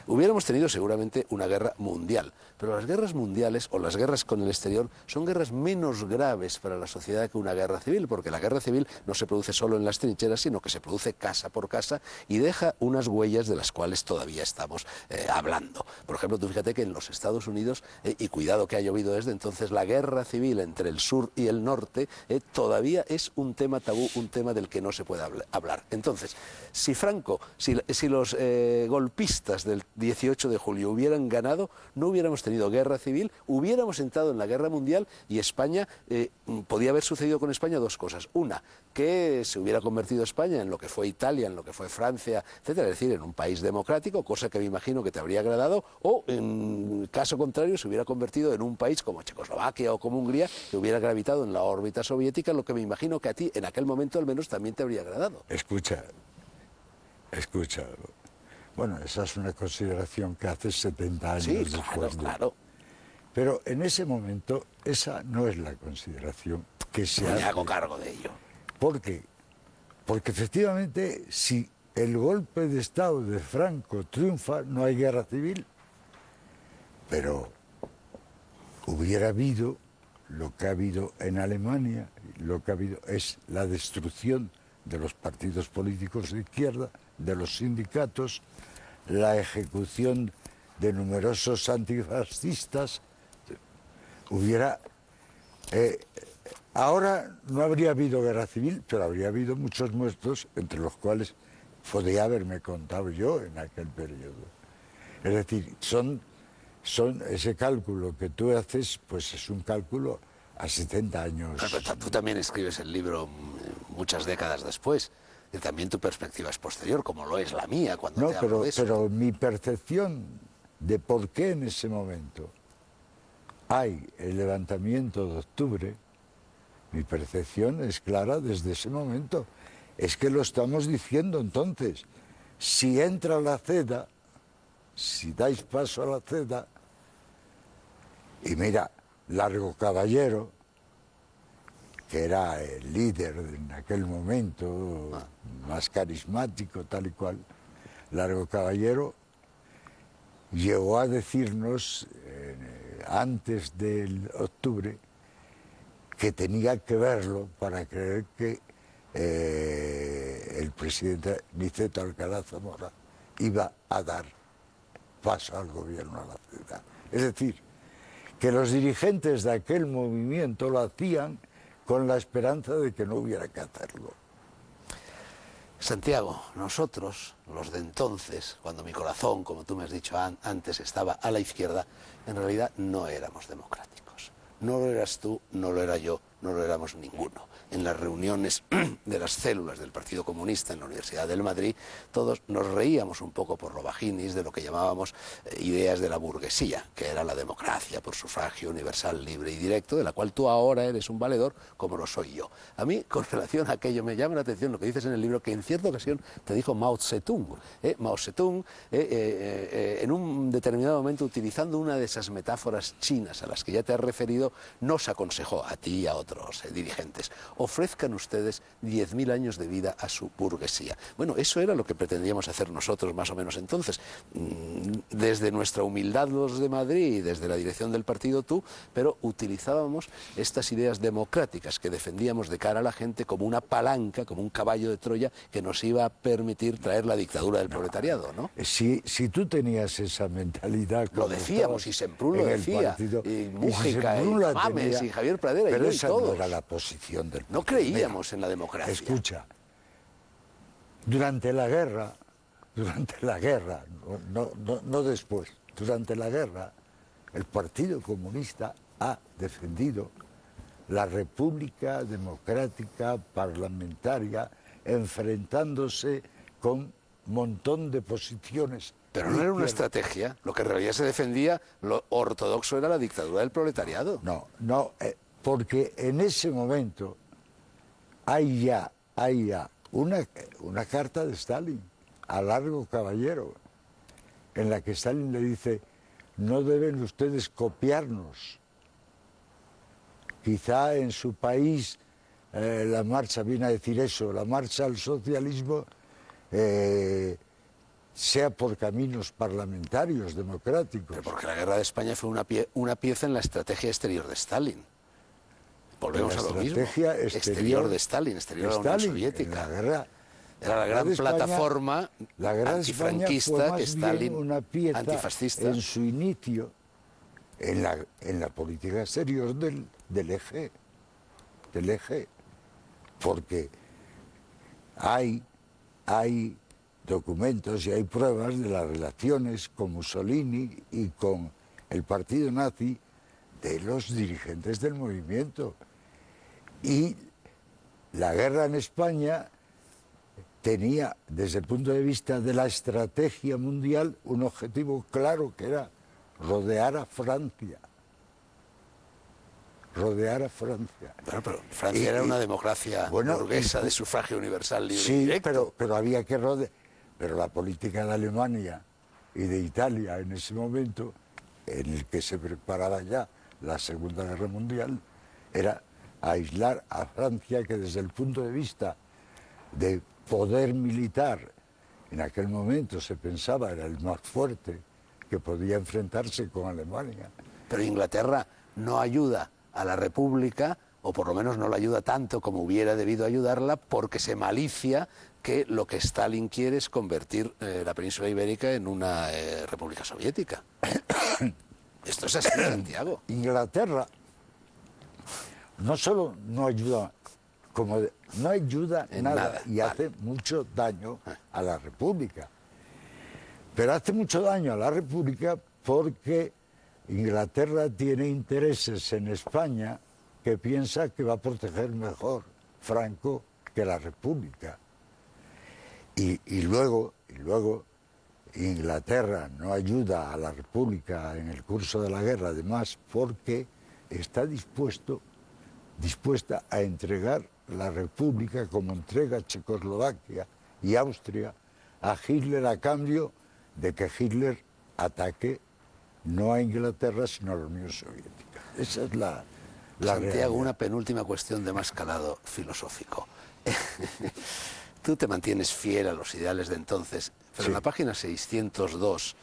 Hubiéramos tenido seguramente una guerra mundial, pero las guerras mundiales o las guerras con el exterior son guerras menos graves para la sociedad que una guerra civil, porque la guerra civil no se produce solo en las trincheras, sino que se produce casa por casa y deja unas huellas de las cuales todavía estamos hablando. Por ejemplo, tú fíjate que en los Estados Unidos, y cuidado que ha llovido desde entonces, la guerra civil entre el sur y el norte todavía es un tema tabú, un tema del que no se puede hablar. hablar. Entonces, si Franco, si los golpistas del 18 de julio hubieran ganado, no hubiéramos tenido guerra civil, hubiéramos entrado en la guerra mundial y España, podía haber sucedido con España dos cosas. Una, que se hubiera convertido España en lo que fue Italia, en lo que fue Francia, etcétera, es decir, en un país democrático, cosa que me imagino que te habría agradado, o en caso contrario se hubiera convertido en un país como Checoslovaquia o como Hungría, que hubiera gravitado en la órbita soviética, lo que me imagino que a ti en aquel momento al menos también te habría agradado. Escucha, bueno, esa es una consideración que hace 70 años Sí, después. claro. Pero en ese momento esa no es la consideración que se hace. Me hago cargo de ello. ¿Por qué? Porque efectivamente, si el golpe de Estado de Franco triunfa, no hay guerra civil, pero hubiera habido lo que ha habido en Alemania, lo que ha habido es la destrucción de los partidos políticos de izquierda, de los sindicatos, la ejecución de numerosos antifascistas. Ahora no habría habido guerra civil, pero habría habido muchos muertos, entre los cuales podría haberme contado yo en aquel periodo. Es decir, ese cálculo que tú haces, pues es un cálculo a 70 años. Pero tú también escribes el libro muchas décadas después. Y también tu perspectiva es posterior, como lo es la mía cuando te hablo de eso. Pero mi percepción de por qué en ese momento hay el levantamiento de octubre, mi percepción es clara desde ese momento. Es que lo estamos diciendo entonces. Si entra la CEDA, si dais paso a la CEDA, y mira, Largo Caballero, que era el líder en aquel momento, más carismático, tal y cual, Largo Caballero llegó a decirnos antes del octubre que tenía que verlo para creer que el presidente Niceto Alcalá Zamora iba a dar paso al gobierno a la ciudad. Es decir, que los dirigentes de aquel movimiento lo hacían con la esperanza de que no hubiera que hacerlo. Santiago, nosotros, los de entonces, cuando mi corazón, como tú me has dicho antes, estaba a la izquierda, en realidad no éramos democráticos. No lo eras tú, no lo era yo, no lo éramos ninguno. En las reuniones de las células del Partido Comunista en la Universidad del Madrid, todos nos reíamos un poco por lo bajinis de lo que llamábamos ideas de la burguesía, que era la democracia por sufragio universal, libre y directo, de la cual tú ahora eres un valedor, como lo soy yo. A mí, con relación a aquello, me llama la atención lo que dices en el libro, que en cierta ocasión te dijo Mao Zedong. Mao Zedong, en un determinado momento, utilizando una de esas metáforas chinas a las que ya te has referido, nos aconsejó a ti y a otros dirigentes: ofrezcan ustedes 10.000 años de vida a su burguesía. Bueno, eso era lo que pretendíamos hacer nosotros más o menos entonces. Desde nuestra humildad los de Madrid y desde la dirección del partido tú, pero utilizábamos estas ideas democráticas que defendíamos de cara a la gente como una palanca, como un caballo de Troya que nos iba a permitir traer la dictadura del proletariado, ¿no? Si tú tenías esa mentalidad... Lo decíamos, y Semprún lo decía, y Mújica, y Mames, y Javier Pradera, pero y yo, y esa todos. no era la posición del partido. No creíamos en la democracia. Escucha, durante la guerra, no después, durante la guerra, el Partido Comunista ha defendido la República Democrática Parlamentaria, enfrentándose con un montón de posiciones. Pero no era una estrategia, lo que en realidad se defendía, lo ortodoxo era la dictadura del proletariado. No, porque en ese momento hay ya una carta de Stalin a Largo Caballero, en la que Stalin le dice: no deben ustedes copiarnos. Quizá en su país la marcha, viene a decir eso, la marcha al socialismo sea por caminos parlamentarios, democráticos. Pero porque la guerra de España fue una pieza en la estrategia exterior de Stalin. Volvemos a lo mismo. Exterior de Stalin, exterior de la Unión Soviética. Era la gran plataforma antifranquista que Stalin, una pieza antifascista. En su inicio, en la política exterior del eje. Porque hay hay documentos y hay pruebas de las relaciones con Mussolini y con el partido nazi de los dirigentes del movimiento. Y la guerra en España tenía, desde el punto de vista de la estrategia mundial, un objetivo claro, que era rodear a Francia. Rodear a Francia. Bueno, pero Francia era una democracia burguesa de sufragio universal libre y directo. Sí, pero había que rodear. Pero la política de Alemania y de Italia en ese momento, en el que se preparaba ya la Segunda Guerra Mundial, era aislar a Francia, que desde el punto de vista de poder militar, en aquel momento se pensaba era el más fuerte, que podía enfrentarse con Alemania. Pero Inglaterra no ayuda a la República, o por lo menos no la ayuda tanto como hubiera debido ayudarla, porque se malicia que lo que Stalin quiere es convertir la península ibérica en una república soviética. Esto es así, Santiago. Inglaterra no solo no ayuda, no ayuda en nada y hace mucho daño a la República. Pero hace mucho daño a la República porque Inglaterra tiene intereses en España que piensa que va a proteger mejor Franco que la República. Y luego Inglaterra no ayuda a la República en el curso de la guerra, además porque está dispuesta a entregar la República como entrega Checoslovaquia y Austria a Hitler a cambio de que Hitler ataque no a Inglaterra sino a la Unión Soviética. Esa es la Santiago, realidad. una penúltima cuestión de más calado filosófico. Tú te mantienes fiel a los ideales de entonces, pero en la página 602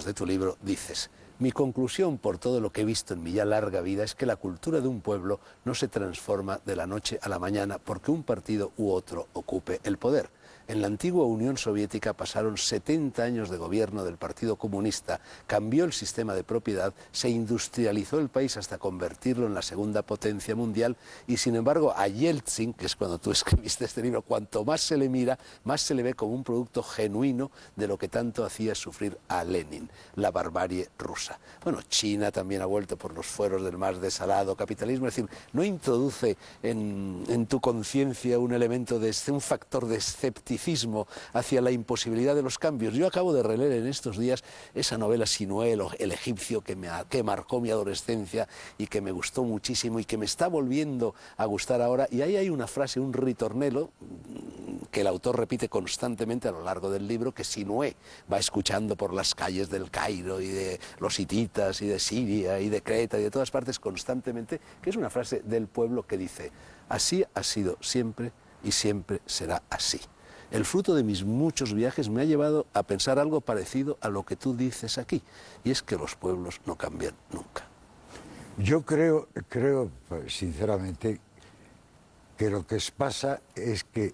de tu libro dices: mi conclusión por todo lo que he visto en mi ya larga vida es que la cultura de un pueblo no se transforma de la noche a la mañana porque un partido u otro ocupe el poder. En la antigua Unión Soviética pasaron 70 años de gobierno del Partido Comunista, cambió el sistema de propiedad, se industrializó el país hasta convertirlo en la segunda potencia mundial y sin embargo a Yeltsin, que es cuando tú escribiste este libro, cuanto más se le mira, más se le ve como un producto genuino de lo que tanto hacía sufrir a Lenin, la barbarie rusa. Bueno, China también ha vuelto por los fueros del más desalado capitalismo, es decir, no introduce en tu conciencia un elemento un factor de escepticismo hacia la imposibilidad de los cambios. Yo acabo de releer en estos días esa novela Sinué, el egipcio, que marcó mi adolescencia y que me gustó muchísimo y que me está volviendo a gustar ahora. Y ahí hay una frase, un ritornelo, que el autor repite constantemente a lo largo del libro, que Sinué va escuchando por las calles del Cairo y de los hititas y de Siria y de Creta y de todas partes constantemente, que es una frase del pueblo que dice: así ha sido siempre y siempre será así. El fruto de mis muchos viajes me ha llevado a pensar algo parecido a lo que tú dices aquí, y es que los pueblos no cambian nunca. Yo creo sinceramente que lo que pasa es que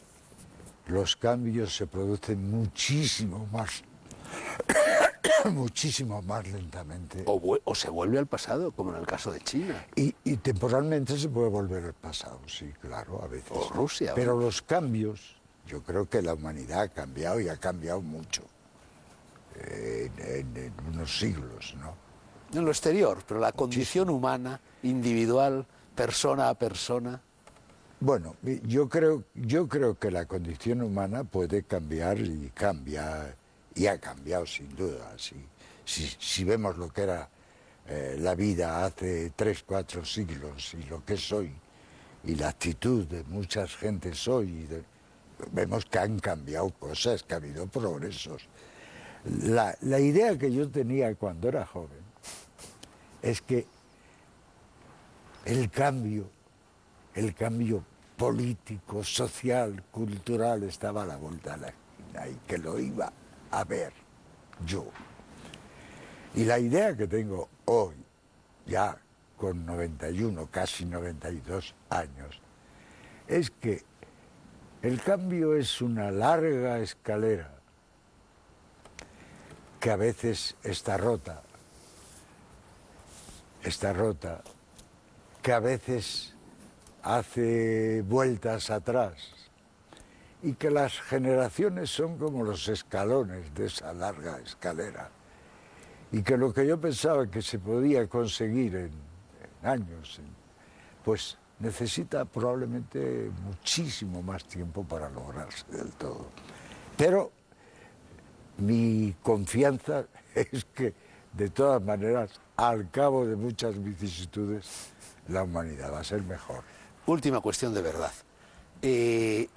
los cambios se producen muchísimo más lentamente. O se vuelve al pasado, como en el caso de China. Y temporalmente se puede volver al pasado, sí, claro, a veces. O Rusia. Pero los cambios, yo creo que la humanidad ha cambiado y ha cambiado mucho en unos siglos, ¿no? En lo exterior, pero la condición humana, individual, persona a persona. Bueno, yo creo que la condición humana puede cambiar y cambia, y ha cambiado sin duda. Si vemos lo que era la vida hace 3, 4 siglos y lo que es hoy, y la actitud de muchas gentes hoy, vemos que han cambiado cosas, que ha habido progresos. La idea que yo tenía cuando era joven es que el cambio político, social, cultural estaba a la vuelta de la esquina y que lo iba a ver yo. Y la idea que tengo hoy, ya con 91, casi 92 años, es que el cambio es una larga escalera que a veces está rota, que a veces hace vueltas atrás y que las generaciones son como los escalones de esa larga escalera, y que lo que yo pensaba que se podía conseguir en años, pues necesita probablemente muchísimo más tiempo para lograrse del todo. Pero mi confianza es que, de todas maneras, al cabo de muchas vicisitudes, la humanidad va a ser mejor. Última cuestión de verdad.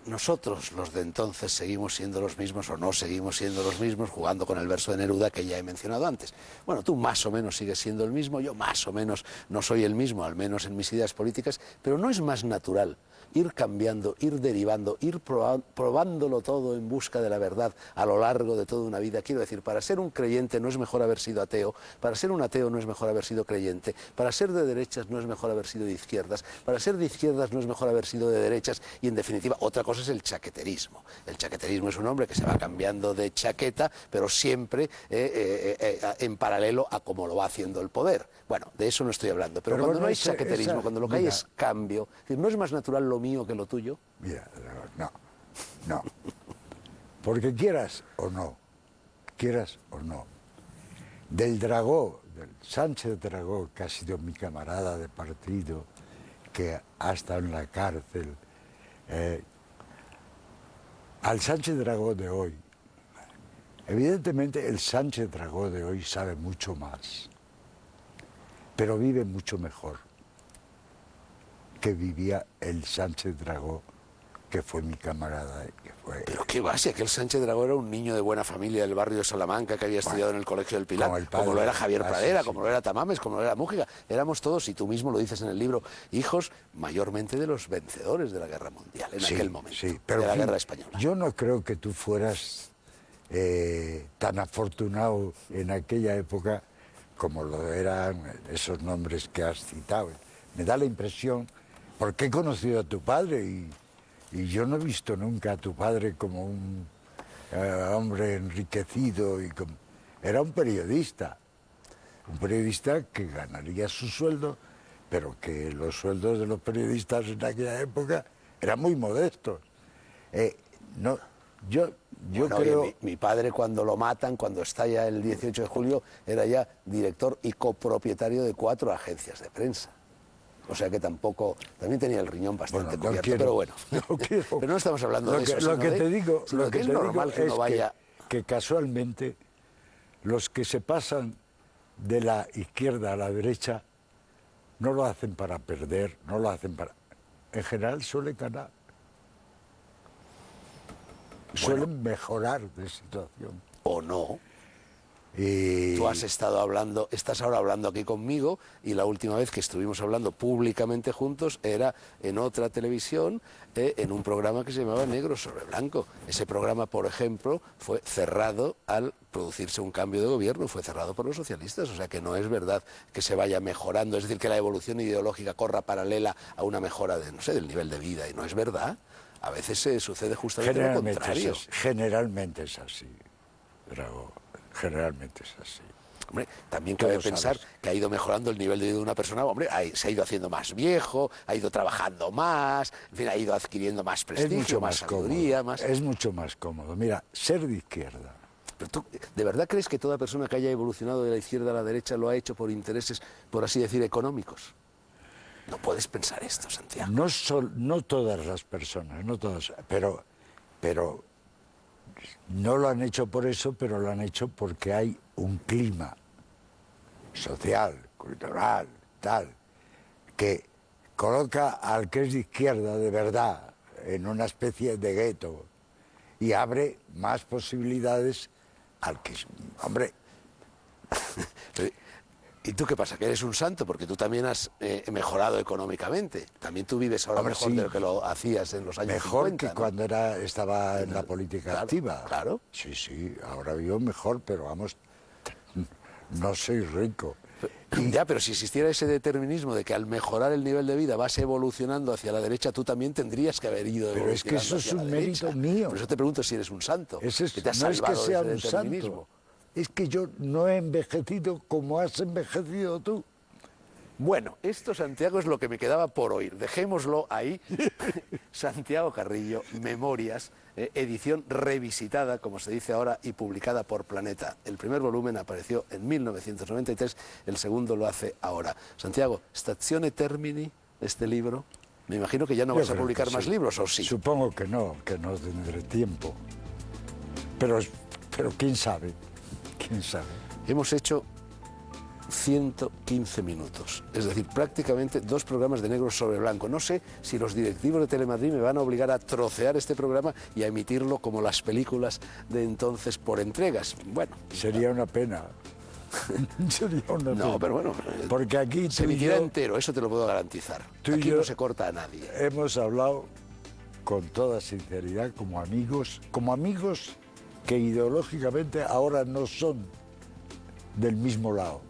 Nosotros, los de entonces, seguimos siendo los mismos o no seguimos siendo los mismos, jugando con el verso de Neruda que ya he mencionado antes. Bueno, tú más o menos sigues siendo el mismo, yo más o menos no soy el mismo, al menos en mis ideas políticas, pero ¿no es más natural ir cambiando, ir derivando, ir probándolo todo en busca de la verdad a lo largo de toda una vida? Quiero decir, para ser un creyente no es mejor haber sido ateo, para ser un ateo no es mejor haber sido creyente, para ser de derechas no es mejor haber sido de izquierdas, para ser de izquierdas no es mejor haber sido de derechas, y en definitiva otra cosa es el chaqueterismo. El chaqueterismo es un hombre que se va cambiando de chaqueta, pero siempre en paralelo a cómo lo va haciendo el poder. Bueno, de eso no estoy hablando, pero cuando bueno, no hay chaqueterismo, cuando lo que hay es cambio, es decir, ¿no es más natural lo mío que lo tuyo? Mira, no. Porque quieras o no, del Dragó, del Sánchez Dragó, que ha sido mi camarada de partido, que ha estado en la cárcel, al Sánchez Dragó de hoy, evidentemente el Sánchez Dragó de hoy sabe mucho más, pero vive mucho mejor que vivía el Sánchez Dragó, que fue mi camarada. Pero qué va, si aquel Sánchez Dragó era un niño de buena familia del barrio de Salamanca que había estudiado en el Colegio del Pilar, como lo era Javier Pradera, como lo era Tamames, como lo era Mújica. Éramos todos, y tú mismo lo dices en el libro, hijos mayormente de los vencedores de la Guerra Mundial, en aquel momento, pero de la Guerra Española. Yo no creo que tú fueras tan afortunado en aquella época como lo eran esos nombres que has citado. Me da la impresión, porque he conocido a tu padre y yo no he visto nunca a tu padre como un hombre enriquecido. Era un periodista que ganaría su sueldo, pero que los sueldos de los periodistas en aquella época eran muy modestos. Yo creo... Oye, mi padre, cuando lo matan, cuando estalla el 18 de julio, era ya director y copropietario de 4 agencias de prensa. O sea que también tenía el riñón bastante cubierto, pero bueno. Pero no estamos hablando de eso. Lo que te digo es normal que uno vaya... que casualmente los que se pasan de la izquierda a la derecha no lo hacen para perder, no lo hacen para... En general suelen ganar. Suelen mejorar de situación. O no. Y... Tú estás ahora hablando aquí conmigo, y la última vez que estuvimos hablando públicamente juntos era en otra televisión, en un programa que se llamaba Negro sobre Blanco. Ese programa, por ejemplo, fue cerrado al producirse un cambio de gobierno, fue cerrado por los socialistas. O sea que no es verdad que se vaya mejorando, es decir, que la evolución ideológica corra paralela a una mejora del nivel de vida, y no es verdad. A veces sucede justamente lo contrario. Generalmente es así, Dragó. Generalmente es así. Hombre, también cabe pensar que ha ido mejorando el nivel de vida de una persona. Hombre, se ha ido haciendo más viejo, ha ido trabajando más, en fin, ha ido adquiriendo más prestigio, más sabiduría, más... Es mucho más cómodo. Mira, ser de izquierda. ¿Pero tú de verdad crees que toda persona que haya evolucionado de la izquierda a la derecha lo ha hecho por intereses, por así decir, económicos? No puedes pensar esto, Santiago. No todas las personas, no todas, pero no lo han hecho por eso, pero lo han hecho porque hay un clima social, cultural, tal, que coloca al que es de izquierda de verdad en una especie de gueto y abre más posibilidades al que es... Hombre... ¿Y tú qué pasa? ¿Que eres un santo? Porque tú también has mejorado económicamente. También tú vives ahora mejor de lo que lo hacías en los años 50. Mejor que cuando estaba en la política activa. Claro. Sí, ahora vivo mejor, pero vamos, no soy rico. Ya, pero si existiera ese determinismo de que al mejorar el nivel de vida vas evolucionando hacia la derecha, tú también tendrías que haber ido evolucionando. Pero es que eso es un mérito mío. Por eso te pregunto si eres un santo. No es que sea un santo. Es que yo no he envejecido como has envejecido tú. Bueno, esto, Santiago, es lo que me quedaba por oír. Dejémoslo ahí. Santiago Carrillo, Memorias, edición revisitada, como se dice ahora, y publicada por Planeta. El primer volumen apareció en 1993, el segundo lo hace ahora. Santiago, Stazione Termini, este libro, me imagino que ya no vas a publicar más libros, ¿o sí? Supongo que no tendré tiempo. Pero quién sabe, quién sabe. Hemos hecho 115 minutos, es decir, prácticamente 2 programas de negro sobre blanco. No sé si los directivos de Telemadrid me van a obligar a trocear este programa y a emitirlo como las películas de entonces por entregas. Bueno, sería una pena. Sería una pena. No, pero bueno, porque aquí se emitirá entero, eso te lo puedo garantizar. Aquí no se corta a nadie. Hemos hablado con toda sinceridad como amigos que ideológicamente ahora no son del mismo lado,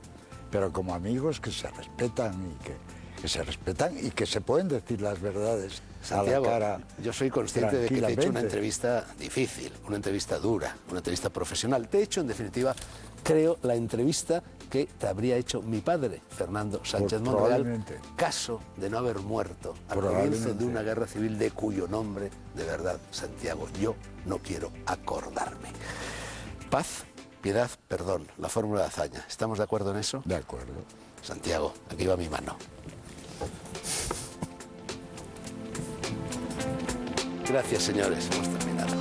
pero como amigos que se respetan y que se pueden decir las verdades. Santiago, a la cara, yo soy consciente de que te he hecho una entrevista difícil, una entrevista dura, una entrevista profesional. Te he hecho, en definitiva, creo, la entrevista que te habría hecho mi padre, Fernando Sánchez Monreal, caso de no haber muerto al comienzo de una guerra civil de cuyo nombre, de verdad, Santiago, yo no quiero acordarme. Paz, piedad, perdón, la fórmula de hazaña. ¿Estamos de acuerdo en eso? De acuerdo. Santiago, aquí va mi mano. Gracias, señores, hemos terminado.